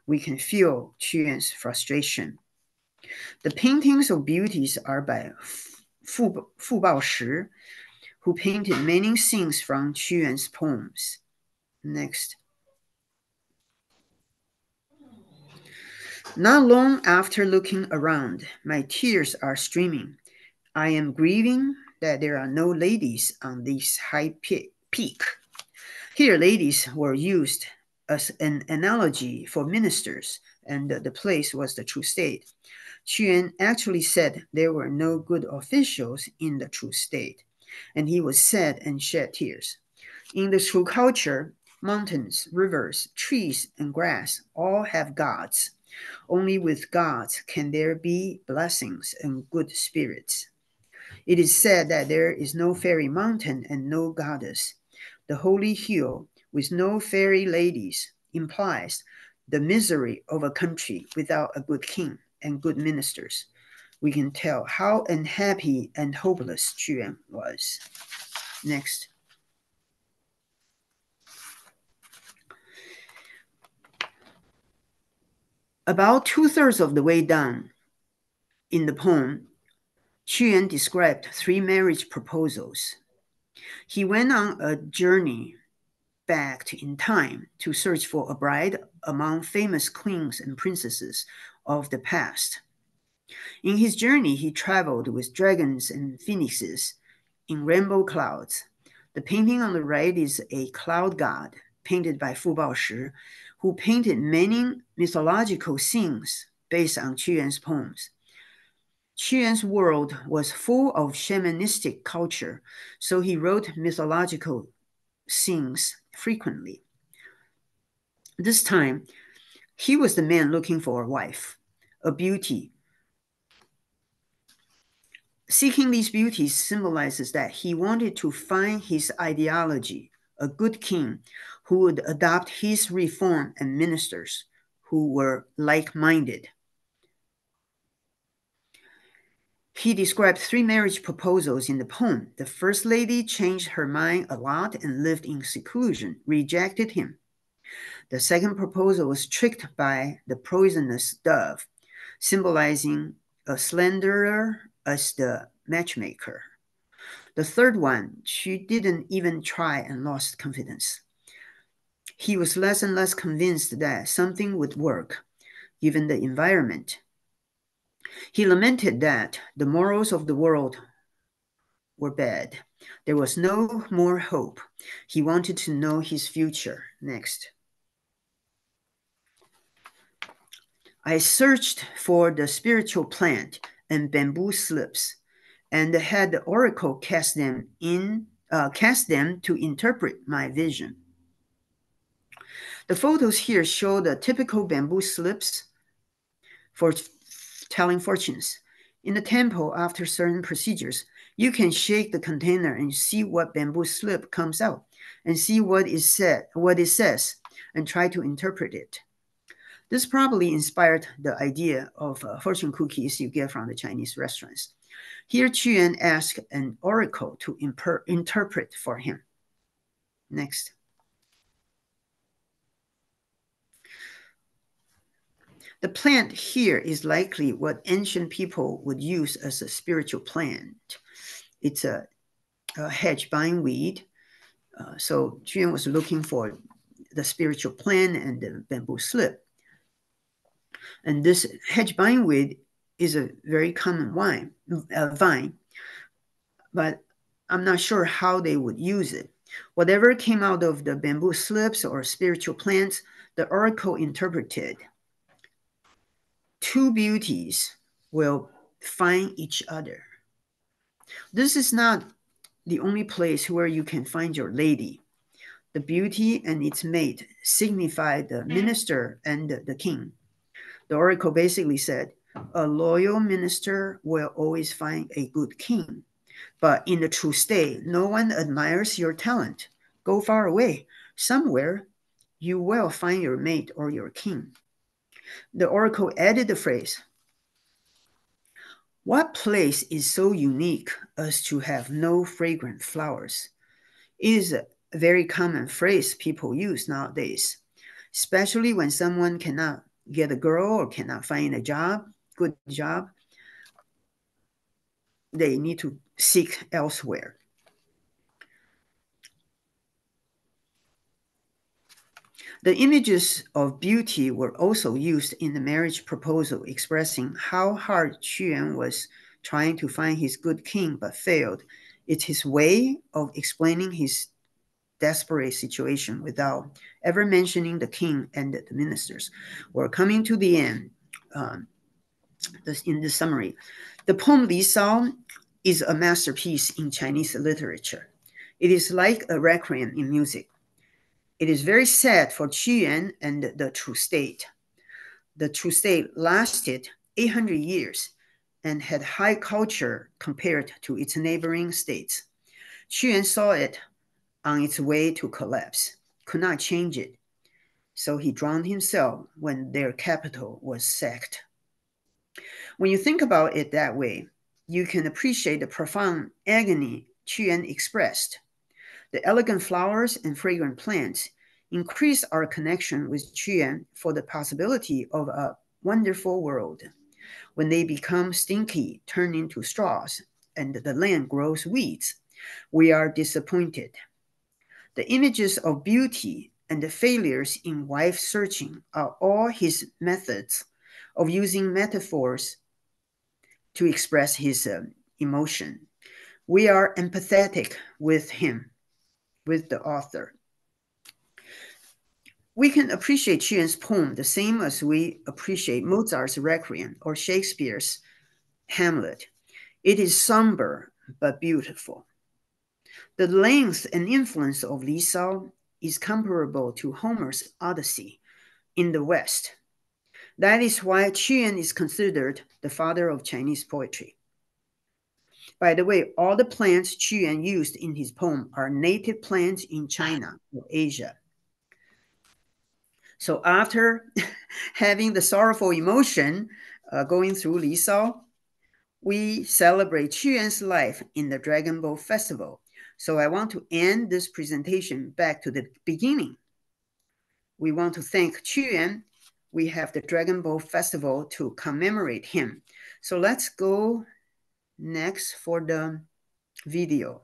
We can feel Xuan's frustration. The paintings of beauties are by Fu Baoshi, who painted many scenes from Xuan's poems. Next. Not long after looking around, my tears are streaming. I am grieving that there are no ladies on this high peak. Here, ladies were used as an analogy for ministers, and the place was the true state. Xuan actually said there were no good officials in the true state, and he was sad and shed tears. In the true culture, mountains, rivers, trees, and grass all have gods. Only with gods can there be blessings and good spirits. It is said that there is no fairy mountain and no goddess. The holy hill with no fairy ladies implies the misery of a country without a good king and good ministers. We can tell how unhappy and hopeless Xuan was. Next. About 2/3 of the way down in the poem, Xuan described 3 marriage proposals. He went on a journey back in time to search for a bride among famous queens and princesses of the past. In his journey, he traveled with dragons and phoenixes in rainbow clouds. The painting on the right is a cloud god painted by Fu Baoshi, who painted many mythological scenes based on Xuan's poems. Xuan's world was full of shamanistic culture, so he wrote mythological scenes frequently. This time, he was the man looking for a wife, a beauty. Seeking these beauties symbolizes that he wanted to find his ideology, a good king who would adopt his reform and ministers who were like-minded. He described 3 marriage proposals in the poem. The first lady changed her mind a lot and lived in seclusion, rejected him. The second proposal was tricked by the poisonous dove, symbolizing a slanderer as the matchmaker. The third one, she didn't even try and lost confidence. He was less and less convinced that something would work, given the environment. He lamented that the morals of the world were bad. There was no more hope. He wanted to know his future. Next. I searched for the spiritual plant and bamboo slips, and had the oracle cast them to interpret my vision. The photos here show the typical bamboo slips for telling fortunes. In the temple, after certain procedures, you can shake the container and see what bamboo slip comes out, and see what it says, and try to interpret it. This probably inspired the idea of fortune cookies you get from the Chinese restaurants. Here, Qu asked an oracle to interpret for him. Next. The plant here is likely what ancient people would use as a spiritual plant. It's a hedge bindweed. So Qu was looking for the spiritual plant and the bamboo slip. And this hedge bindweed is a very common vine, but I'm not sure how they would use it. Whatever came out of the bamboo slips or spiritual plants, the oracle interpreted. Two beauties will find each other. This is not the only place where you can find your lady. The beauty and its mate signify the minister and the king. The oracle basically said, a loyal minister will always find a good king. But in the true state, no one admires your talent. Go far away. Somewhere you will find your mate or your king. The oracle added the phrase, what place is so unique as to have no fragrant flowers? It is a very common phrase people use nowadays, especially when someone cannot get a girl or cannot find a good job. They need to seek elsewhere. The images of beauty were also used in the marriage proposal, expressing how hard Qu was trying to find his good king but failed. It's his way of explaining his desperate situation without ever mentioning the king and the ministers. We're coming to the end in the summary. The poem Li Sao is a masterpiece in Chinese literature. It is like a requiem in music. It is very sad for Qu and the true state. The true state lasted 800 years and had high culture compared to its neighboring states. Qu saw it on its way to collapse, could not change it, so he drowned himself when their capital was sacked. When you think about it that way, you can appreciate the profound agony Qu expressed. The elegant flowers and fragrant plants increase our connection with Qu for the possibility of a wonderful world. When they become stinky, turn into straws, and the land grows weeds, we are disappointed. The images of beauty and the failures in wife searching are all his methods of using metaphors to express his emotion. We are empathetic with him, with the author. We can appreciate Qu's poem the same as we appreciate Mozart's Requiem or Shakespeare's Hamlet. It is somber but beautiful. The length and influence of Li Sao is comparable to Homer's Odyssey in the West. That is why Qu is considered the father of Chinese poetry. By the way, all the plants Qu used in his poem are native plants in China or Asia. So after having the sorrowful emotion going through Li Sao, we celebrate Qu's life in the Dragon Boat Festival. So I want to end this presentation back to the beginning. We want to thank Qu. We have the Dragon Boat Festival to commemorate him. So let's go next for the video.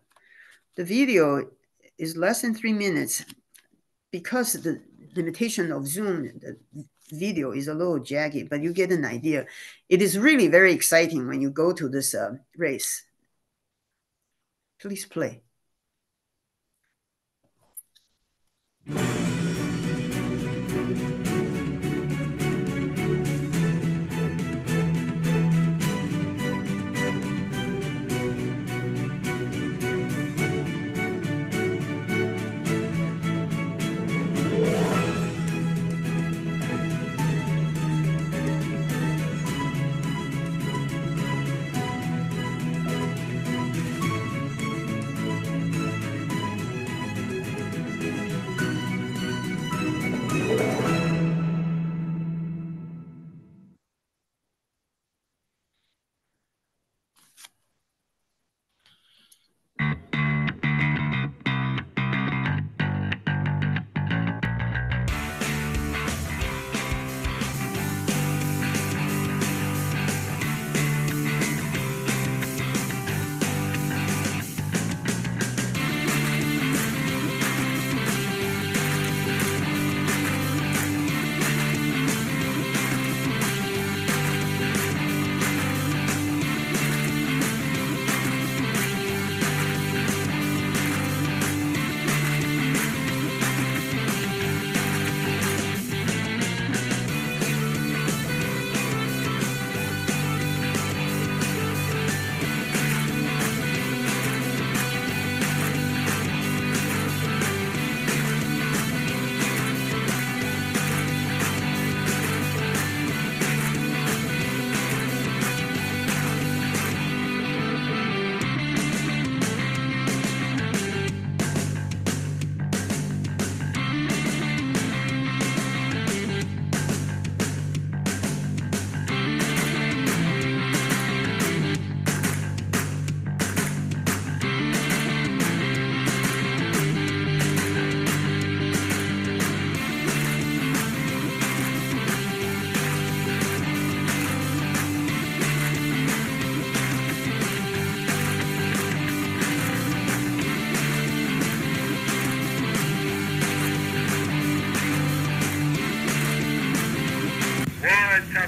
The video is less than 3 minutes. Because the limitation of Zoom, the video is a little jaggy, but you get an idea. It is really very exciting when you go to this race. Please play.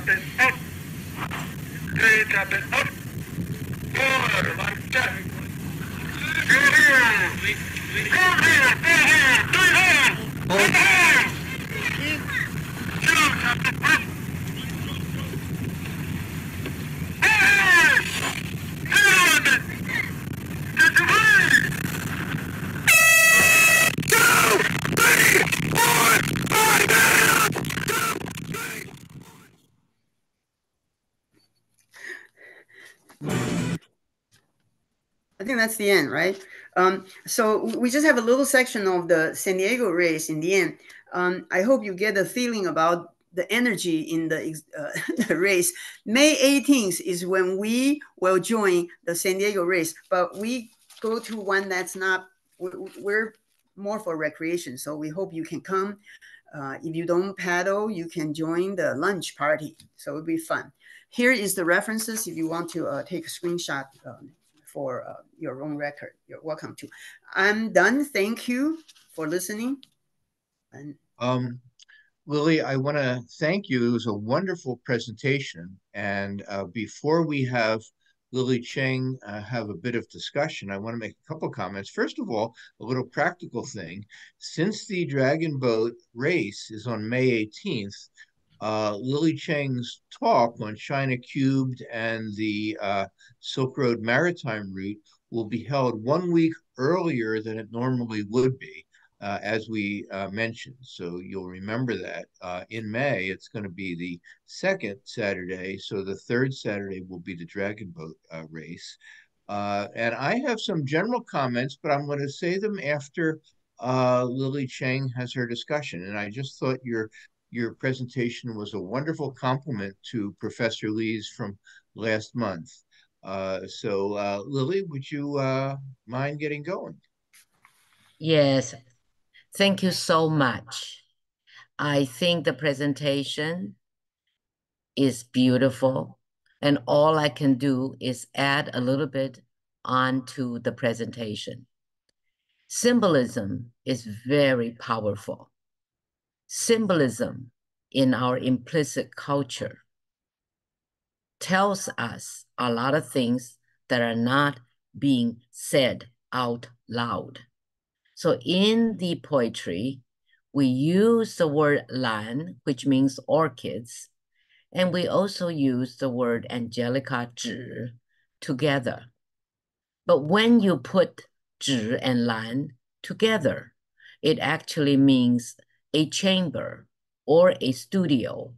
tapping up. 3 tapping up. 4 like that. Go here. Go here. Go here. 3 hands. 3 hands. 2 tapping up. Hey! Good. Get your way. 2, 3, 4, 5 hands. 2, 3. I think that's the end, right? So we just have a little section of the San Diego race in the end. I hope you get a feeling about the energy in the race. May 18th is when we will join the San Diego race, but we go to one that's not, we're more for recreation. So we hope you can come. If you don't paddle, you can join the lunch party. So it'll be fun. Here is the references if you want to take a screenshot for your own record. You're welcome to. I'm done. Thank you for listening. And Lily, I want to thank you. It was a wonderful presentation. And before we have Lily Cheng have a bit of discussion, I want to make a couple comments. First of all, a little practical thing. Since the Dragon Boat race is on May 18th, Lily Cheng's talk on China Cubed and the Silk Road Maritime Route will be held 1 week earlier than it normally would be, as we mentioned. So you'll remember that in May, it's going to be the second Saturday. So the third Saturday will be the Dragon Boat race. And I have some general comments, but I'm going to say them after Lily Cheng has her discussion. And I just thought your presentation was a wonderful compliment to Professor Lee's from last month. So Lily, would you mind getting going? Yes, thank you so much. I think the presentation is beautiful, and all I can do is add a little bit onto the presentation. Symbolism is very powerful. Symbolism in our implicit culture tells us a lot of things that are not being said out loud. So in the poetry, we use the word lan, which means orchids, and we also use the word angelica 纸 together. But when you put 纸 and lan together, it actually means a chamber or a studio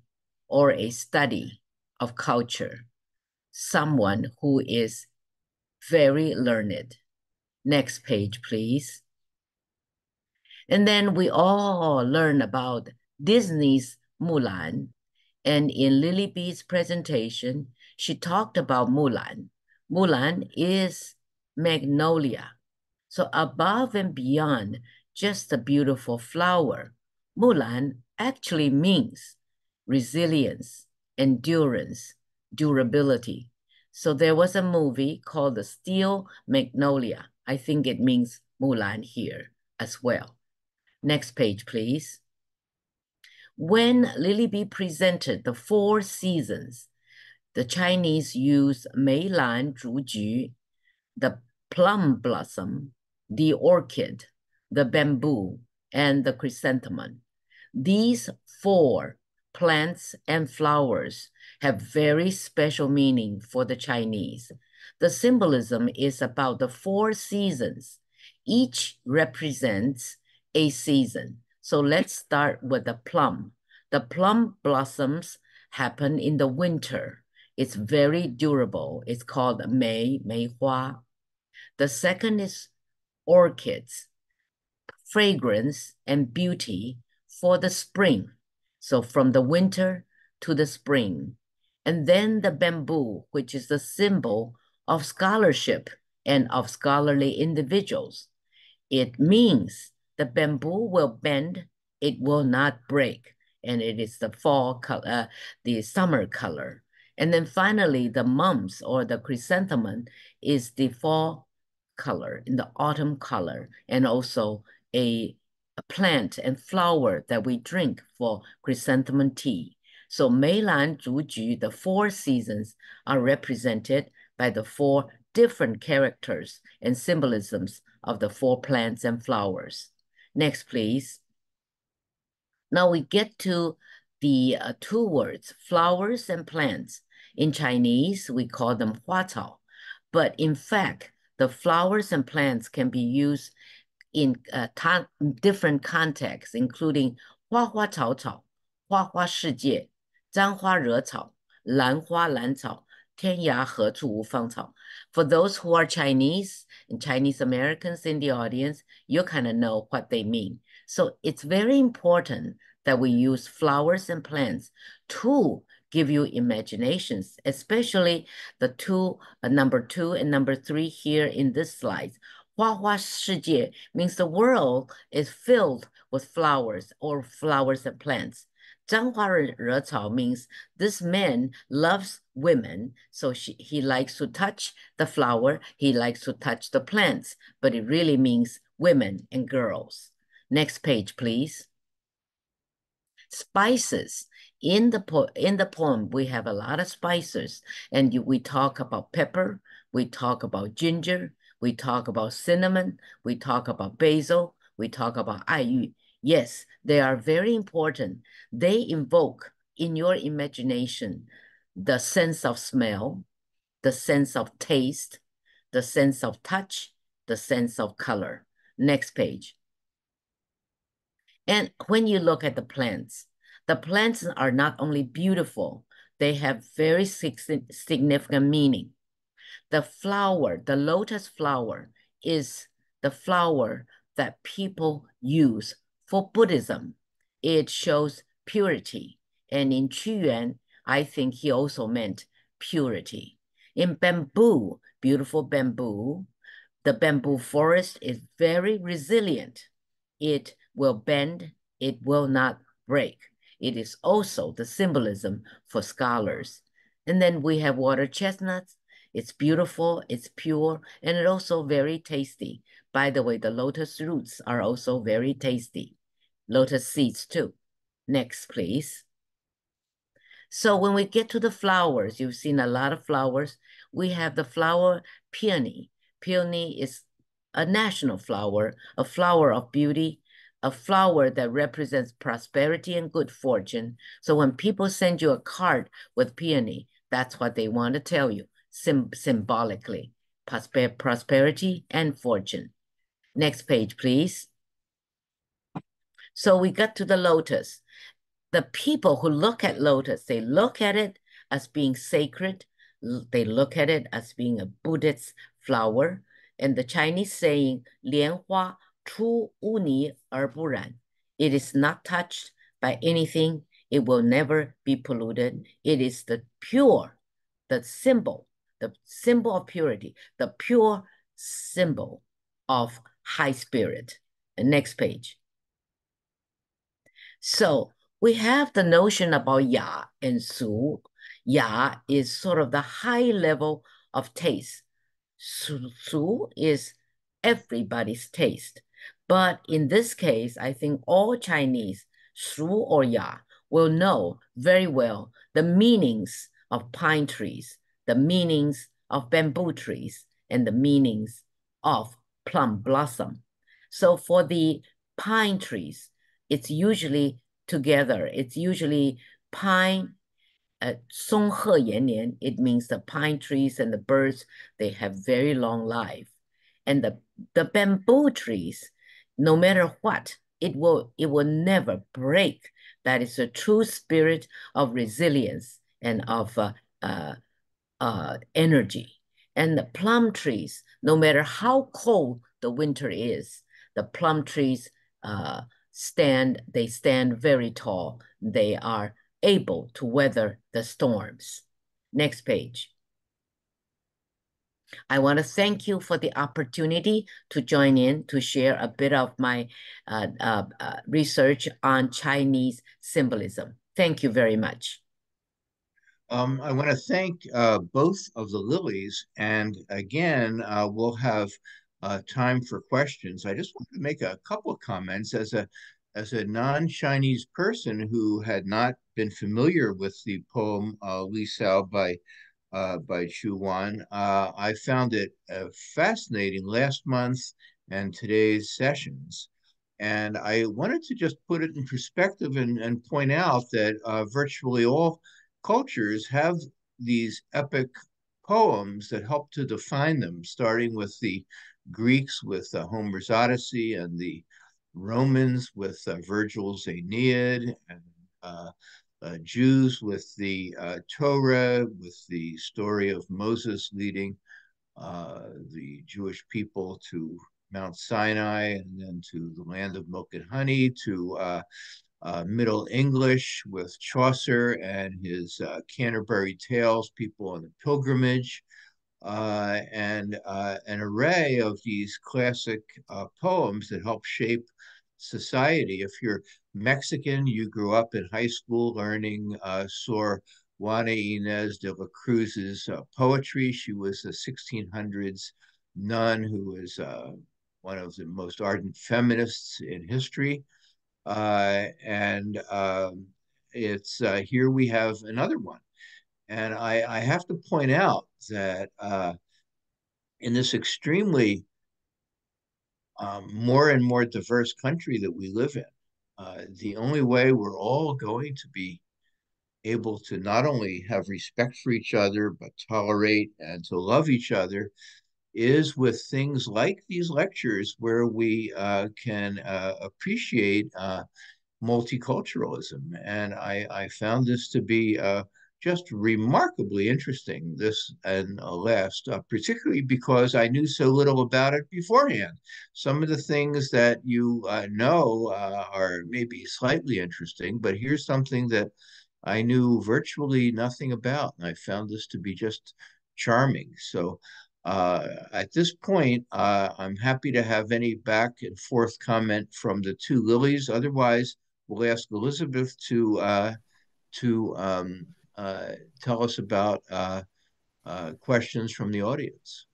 or a study of culture, someone who is very learned. Next page, please. And then we all learn about Disney's Mulan. And in Lily B's presentation, she talked about Mulan. Mulan is magnolia. So above and beyond just a beautiful flower, Mulan actually means resilience, endurance, durability. So there was a movie called The Steel Magnolia. I think it means Mulan here as well. Next page, please. When Lily B presented the 4 seasons, the Chinese used Mei Lan Zhu Ju, the plum blossom, the orchid, the bamboo, and the chrysanthemum. These 4 plants and flowers have very special meaning for the Chinese. The symbolism is about the 4 seasons. Each represents a season. So let's start with the plum. The plum blossoms happen in the winter. It's very durable. It's called Mei Hua. The second is orchids, fragrance and beauty for the spring. So from the winter to the spring. And then the bamboo, which is the symbol of scholarship and of scholarly individuals. It means the bamboo will bend, it will not break. And it is the fall color, the summer color. And then finally, the mums or the chrysanthemum is the fall color, in the autumn color, and also a plant and flower that we drink for chrysanthemum tea. So 梅兰竹菊, the 4 seasons, are represented by the 4 different characters and symbolisms of the 4 plants and flowers. Next, please. Now we get to the 2 words, flowers and plants. In Chinese, we call them 花草. But in fact, the flowers and plants can be used in different contexts, including 花花草草, 花花世界, 沾花惹草, 兰花兰草, 天涯何处无芳草. For those who are Chinese and Chinese Americans in the audience, you kind of know what they mean. So it's very important that we use flowers and plants to give you imaginations, especially the number 2 and number 3 here in this slide. 花花世界 means the world is filled with flowers or flowers and plants. 沾花惹草 means this man loves women, so he likes to touch the flower, he likes to touch the plants, but it really means women and girls. Next page, please. Spices. In the poem, we have a lot of spices, and we talk about pepper, we talk about ginger, we talk about cinnamon, we talk about basil, we talk about aiyu. Yes, they are very important. They invoke in your imagination the sense of smell, the sense of taste, the sense of touch, the sense of color. Next page. And when you look at the plants are not only beautiful, they have very significant meaning. The flower, the lotus flower, is the flower that people use for Buddhism. It shows purity. And in Qiyuan, I think he also meant purity. In bamboo, beautiful bamboo, the bamboo forest is very resilient. It will bend, it will not break. It is also the symbolism for scholars. And then we have water chestnuts. It's beautiful, it's pure, and it's also very tasty. By the way, the lotus roots are also very tasty. Lotus seeds too. Next, please. So when we get to the flowers, you've seen a lot of flowers. We have the flower peony. Peony is a national flower, a flower of beauty, a flower that represents prosperity and good fortune. So when people send you a card with peony, that's what they want to tell you, symbolically, prosperity and fortune. Next page, please. So we got to the lotus. The people who look at lotus, they look at it as being sacred. They look at it as being a Buddhist flower. And the Chinese saying, 莲花出污泥而不染. It is not touched by anything. It will never be polluted. It is the pure, the symbol of purity, the pure symbol of high spirit. The next page. So we have the notion about ya and su. Ya is sort of the high level of taste. Su is everybody's taste. But in this case, I think all Chinese, Su or Ya, will know very well the meanings of pine trees, the meanings of bamboo trees, and the meanings of plum blossom. So for the pine trees, it's usually together. It's usually pine, 松鹤延年, it means the pine trees and the birds, they have very long life. And the bamboo trees, no matter what, it will never break. That is a true spirit of resilience and of energy. And the plum trees, no matter how cold the winter is, the plum trees stand very tall. They are able to weather the storms. Next page. I want to thank you for the opportunity to join in to share a bit of my research on Chinese symbolism. Thank you very much. I want to thank both of the Lilies, and again, we'll have time for questions. I just want to make a couple of comments as a non-Chinese person who had not been familiar with the poem Li Sao by Chu Wan. I found it fascinating last month and today's sessions. And I wanted to just put it in perspective and point out that virtually all cultures have these epic poems that help to define them, starting with the Greeks with Homer's Odyssey and the Romans with Virgil's Aeneid, and Jews with the Torah, with the story of Moses leading the Jewish people to Mount Sinai and then to the land of milk and honey, to Middle English with Chaucer and his Canterbury Tales, people on the pilgrimage, and an array of these classic poems that help shape society. If you're Mexican, you grew up in high school learning Sor Juana Inez de la Cruz's poetry. She was a 1600s nun who was one of the most ardent feminists in history. And it's here we have another one. And I have to point out that in this extremely more and more diverse country that we live in, the only way we're all going to be able to not only have respect for each other, but tolerate and to love each other is with things like these lectures where we can appreciate multiculturalism. And I found this to be just remarkably interesting this and last, particularly because I knew so little about it beforehand. Some of the things that you know are maybe slightly interesting, but here's something that I knew virtually nothing about, and I found this to be just charming. So at this point, I'm happy to have any back and forth comment from the two Lilies. Otherwise, we'll ask Elizabeth to tell us about questions from the audience.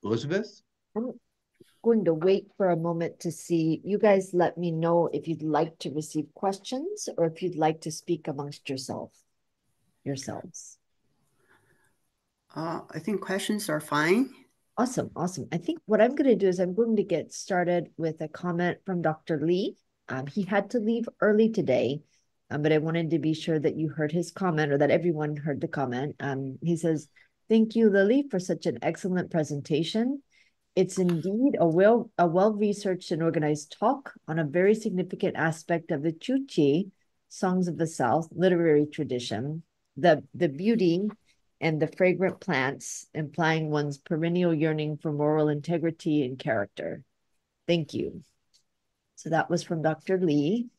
Elizabeth? I'm going to wait for a moment to see. You guys let me know if you'd like to receive questions or if you'd like to speak amongst yourselves. I think questions are fine. Awesome. I think what I'm going to do is I'm going to get started with a comment from Dr. Lee. He had to leave early today, but I wanted to be sure that you heard his comment or that everyone heard the comment. He says, "Thank you, Lily, for such an excellent presentation. It's indeed a well-researched and organized talk on a very significant aspect of the Chuchi, Songs of the South, literary tradition, the beauty and the fragrant plants, implying one's perennial yearning for moral integrity and character. Thank you." So that was from Dr. Lee.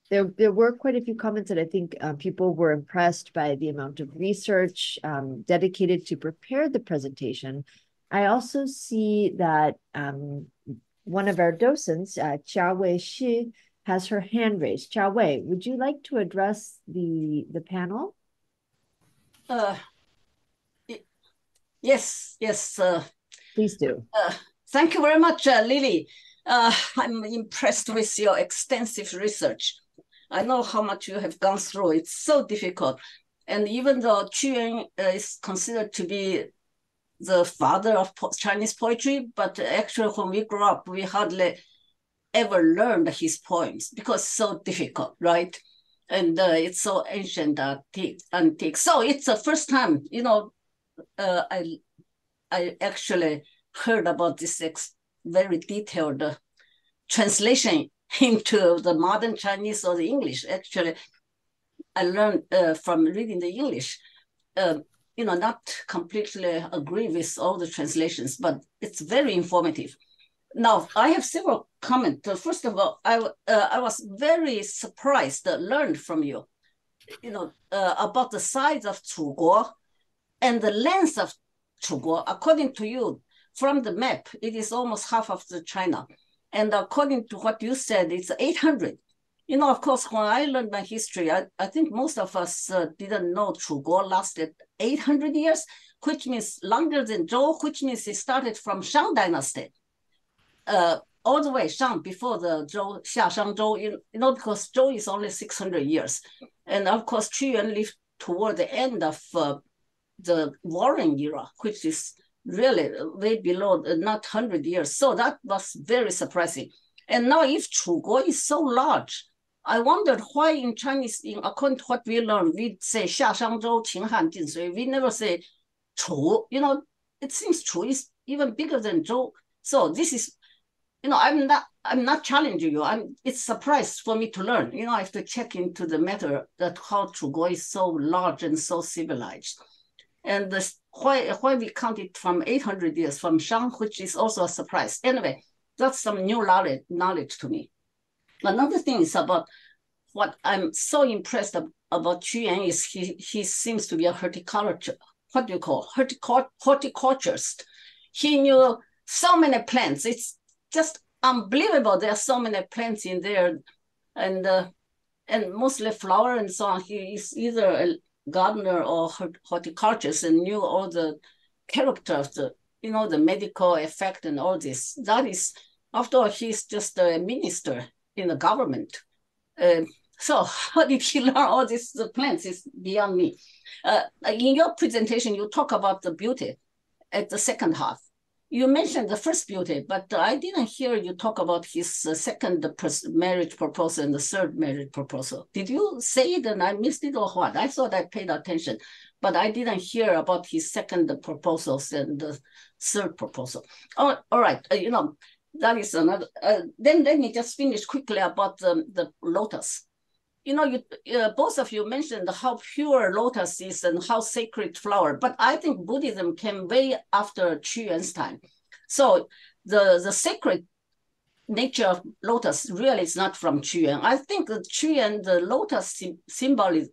There were quite a few comments that I think people were impressed by the amount of research dedicated to prepare the presentation. I also see that one of our docents, Jia Wei Shi, has her hand raised. Jia Wei, would you like to address the panel? Yes. Please do. Thank you very much, Lily. I'm impressed with your extensive research. I know how much you have gone through. It's so difficult. And even though Qu Yuan is considered to be the father of Chinese poetry, but actually when we grew up, we hardly ever learned his poems because it's so difficult, right? And it's so ancient, antique. So it's the first time, I actually heard about this very detailed translation into the modern Chinese or the English. Actually, I learned from reading the English, not completely agree with all the translations, but it's very informative. Now, I have several comments. First of all, I was very surprised, learned from you, about the size of Chuguo and the length of Chuguo. According to you, from the map, it is almost half of the China. And according to what you said, it's 800. Of course, when I learned my history, I think most of us didn't know Chuguo lasted 800 years, which means longer than Zhou, which means it started from Shang Dynasty. all the way Shang before the Zhou, Xiashang Zhou, because Zhou is only 600 years. And of course, Qu Yuan lived toward the end of the Warring era, which is really way below, not 100 years. So that was very surprising. And now if Chu Guo is so large, I wondered why in Chinese, according to what we learned, we say Xia Shangzhou, Qing Han Jin Sui. We never say Chu. It seems Chu is even bigger than Zhou. So this is, I'm not challenging you. It's a surprise for me to learn. I have to check into the matter that how Chu Guo is so large and so civilized. And why we count it from 800 years from Shang, which is also a surprise. Anyway, that's some new knowledge to me. Another thing is about what I'm so impressed about Qu Yuan is he seems to be a horticulturist. What do you call horticulturist? He knew so many plants. It's just unbelievable. There are so many plants in there, and mostly flower and so on. He is either a gardener or horticulturist and knew all the character of the medical effect and all this. That is, after all, he's just a minister in the government. So how did he learn all these plants is beyond me. In your presentation, you talk about the beauty at the second half. You mentioned the first beauty, but I didn't hear you talk about his second marriage proposal and the third marriage proposal. Did you say it and I missed it or what? I thought I paid attention, but I didn't hear about his second proposals and the third proposal. Oh, all right, that is another. Then let me just finish quickly about the lotus. Both of you mentioned how pure lotus is and how sacred flower, but I think Buddhism came way after Qu Yuan's time. So the sacred nature of lotus really is not from Qu Yuan. I think that Qu Yuan, the lotus symbolism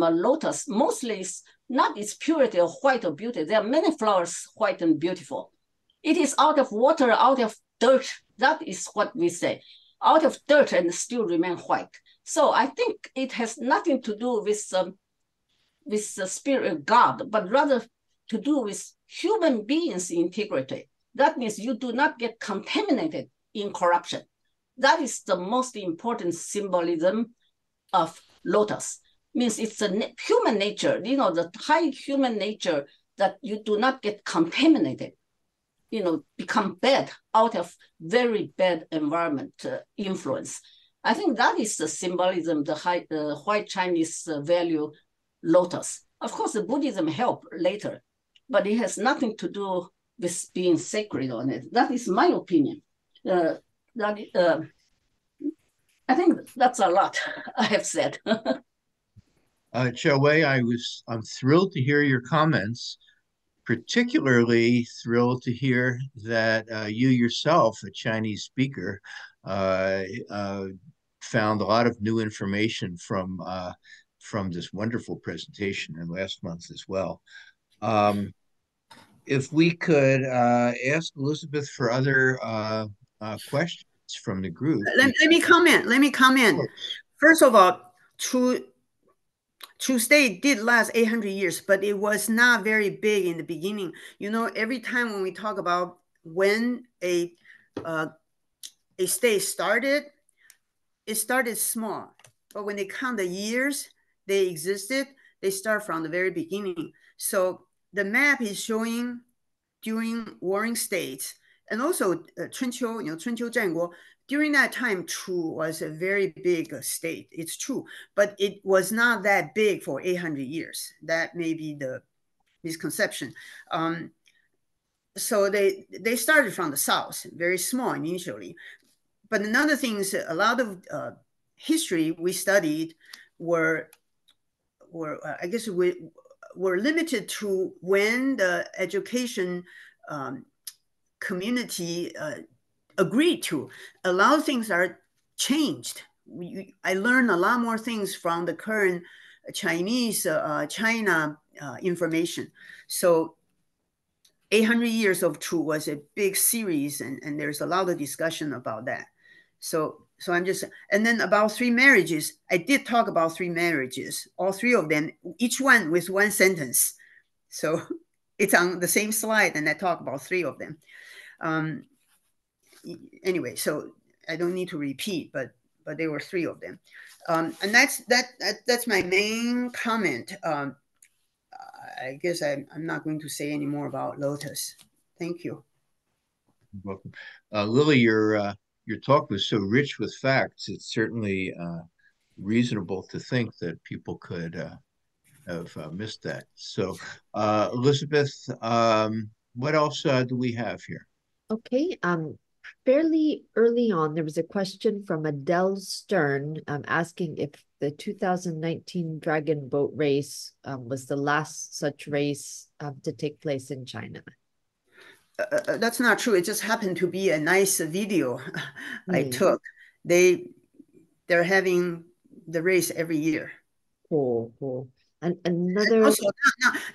of lotus mostly is not its purity or white or beauty. There are many flowers white and beautiful. It is out of water, out of dirt. That is what we say. Out of dirt and still remain white. So I think it has nothing to do with the spirit of God, but rather to do with human beings' integrity. That means you do not get contaminated in corruption. That is the most important symbolism of lotus. Means it's a human nature, the high human nature that you do not get contaminated. Become bad out of very bad environment influence. I think that is the symbolism, the white Chinese value lotus. Of course, the Buddhism helped later, but it has nothing to do with being sacred on it. That is my opinion. I think that's a lot I have said. Chao Wei, I'm thrilled to hear your comments. Particularly thrilled to hear that you yourself, a Chinese speaker, found a lot of new information from this wonderful presentation and last month as well. If we could ask Elizabeth for other questions from the group. Let me comment. First of all, True State did last 800 years, but it was not very big in the beginning. Every time when we talk about when a state started, it started small. But when they count the years they existed, they start from the very beginning. So the map is showing during warring states, and also Chunqiu, Chunqiu Zhanguo. During that time, Chu was a very big state. It's true, but it was not that big for 800 years. That may be the misconception. So they started from the south, very small initially. But another thing is a lot of history we studied were limited to when the education community agreed to. A lot of things are changed. I learned a lot more things from the current China information. So 800 years of Chu was a big series, and there's a lot of discussion about that. So I'm just, and then about 3 marriages, I did talk about 3 marriages, all 3 of them, each one with 1 sentence. So it's on the same slide, and I talk about 3 of them. anyway, so I don't need to repeat, but there were 3 of them. And that's my main comment. I guess I'm not going to say any more about Lotus. Thank you. You're welcome. Lily, your talk was so rich with facts. It's certainly reasonable to think that people could have missed that. So, Elizabeth, what else do we have here? Okay, fairly early on, there was a question from Adele Stern asking if the 2019 Dragon Boat Race was the last such race to take place in China. That's not true. It just happened to be a nice video I Hmm. took. They're having the race every year. Cool, cool. And And another, also,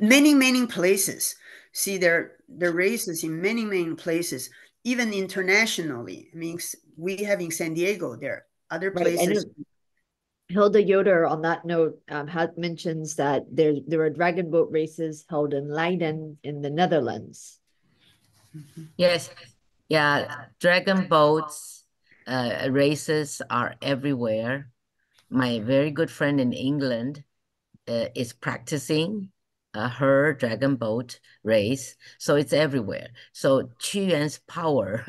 many places. See, there races in many places, even internationally. I mean, we have in San Diego, there are other right, I know places. Hilda Yoder on that note had mentions that there are dragon boat races held in Leiden in the Netherlands. Yes, yeah, dragon boats races are everywhere. My very good friend in England is practicing her dragon boat race, so it's everywhere. So Qiyuan's power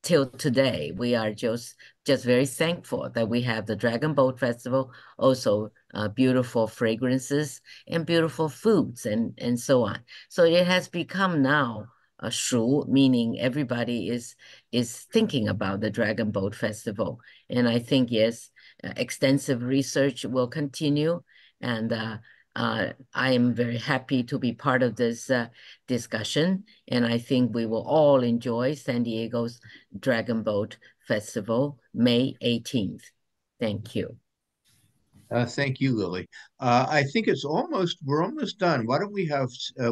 till today, we are just very thankful that we have the Dragon Boat Festival, also beautiful fragrances and beautiful foods and so on. So it has become now a shu, meaning everybody is thinking about the Dragon Boat Festival. And I think, yes, extensive research will continue. And I am very happy to be part of this discussion. And I think we will all enjoy San Diego's Dragon Boat Festival, May 18th. Thank you. Thank you, Lily. I think we're almost done. Why don't we have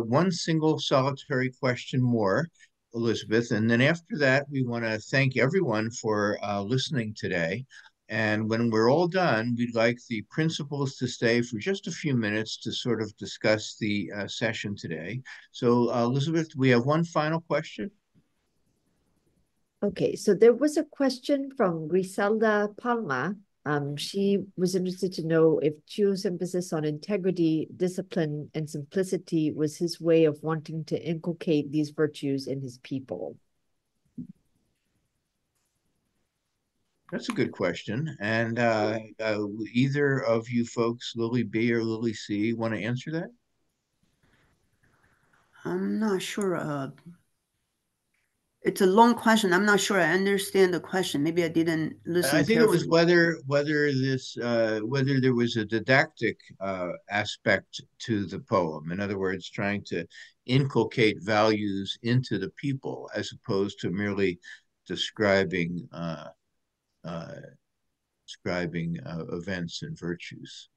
one single solitary question more, Elizabeth? And then after that, we want to thank everyone for listening today. And when we're all done, we'd like the principals to stay for just a few minutes to sort of discuss the session today. So, Elizabeth, we have one final question. Okay, so there was a question from Griselda Palma. She was interested to know if Chio's emphasis on integrity, discipline, and simplicity was his way of wanting to inculcate these virtues in his people. That's a good question. And either of you folks, Lily B or Lily C, want to answer that? I'm not sure. It's a long question. I'm not sure I understand the question. Maybe I didn't listen I think it was carefully. whether there was a didactic aspect to the poem. In other words, trying to inculcate values into the people as opposed to merely describing uh, events and virtues.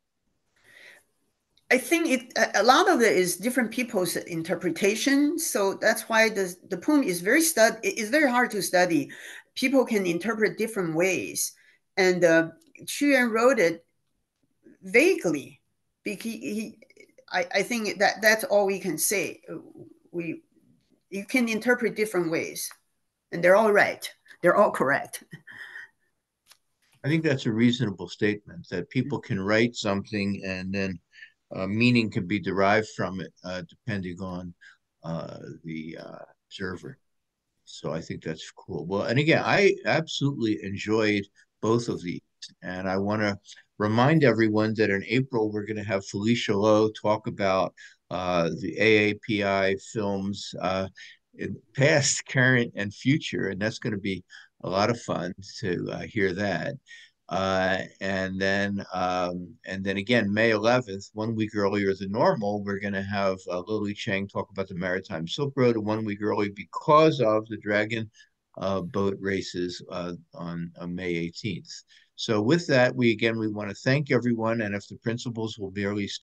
I think a lot of it is different people's interpretation. So that's why the poem is it's very hard to study. People can interpret different ways, and Xu Yuan wrote it vaguely. I think that's all we can say. You can interpret different ways, and they're all right. They're all correct. I think that's a reasonable statement that people can write something and then meaning can be derived from it depending on the observer. So I think that's cool. Well, and again, I absolutely enjoyed both of these. And I want to remind everyone that in April, we're going to have Felicia Lowe talk about the AAPI films in past, current, and future. And that's going to be a lot of fun to hear that. And then again, May 11th, 1 week earlier than normal, we're going to have Lily Cheng talk about the Maritime Silk Road 1 week early because of the Dragon boat races on May 18th. So with that, we want to thank everyone. And if the principals will merely stay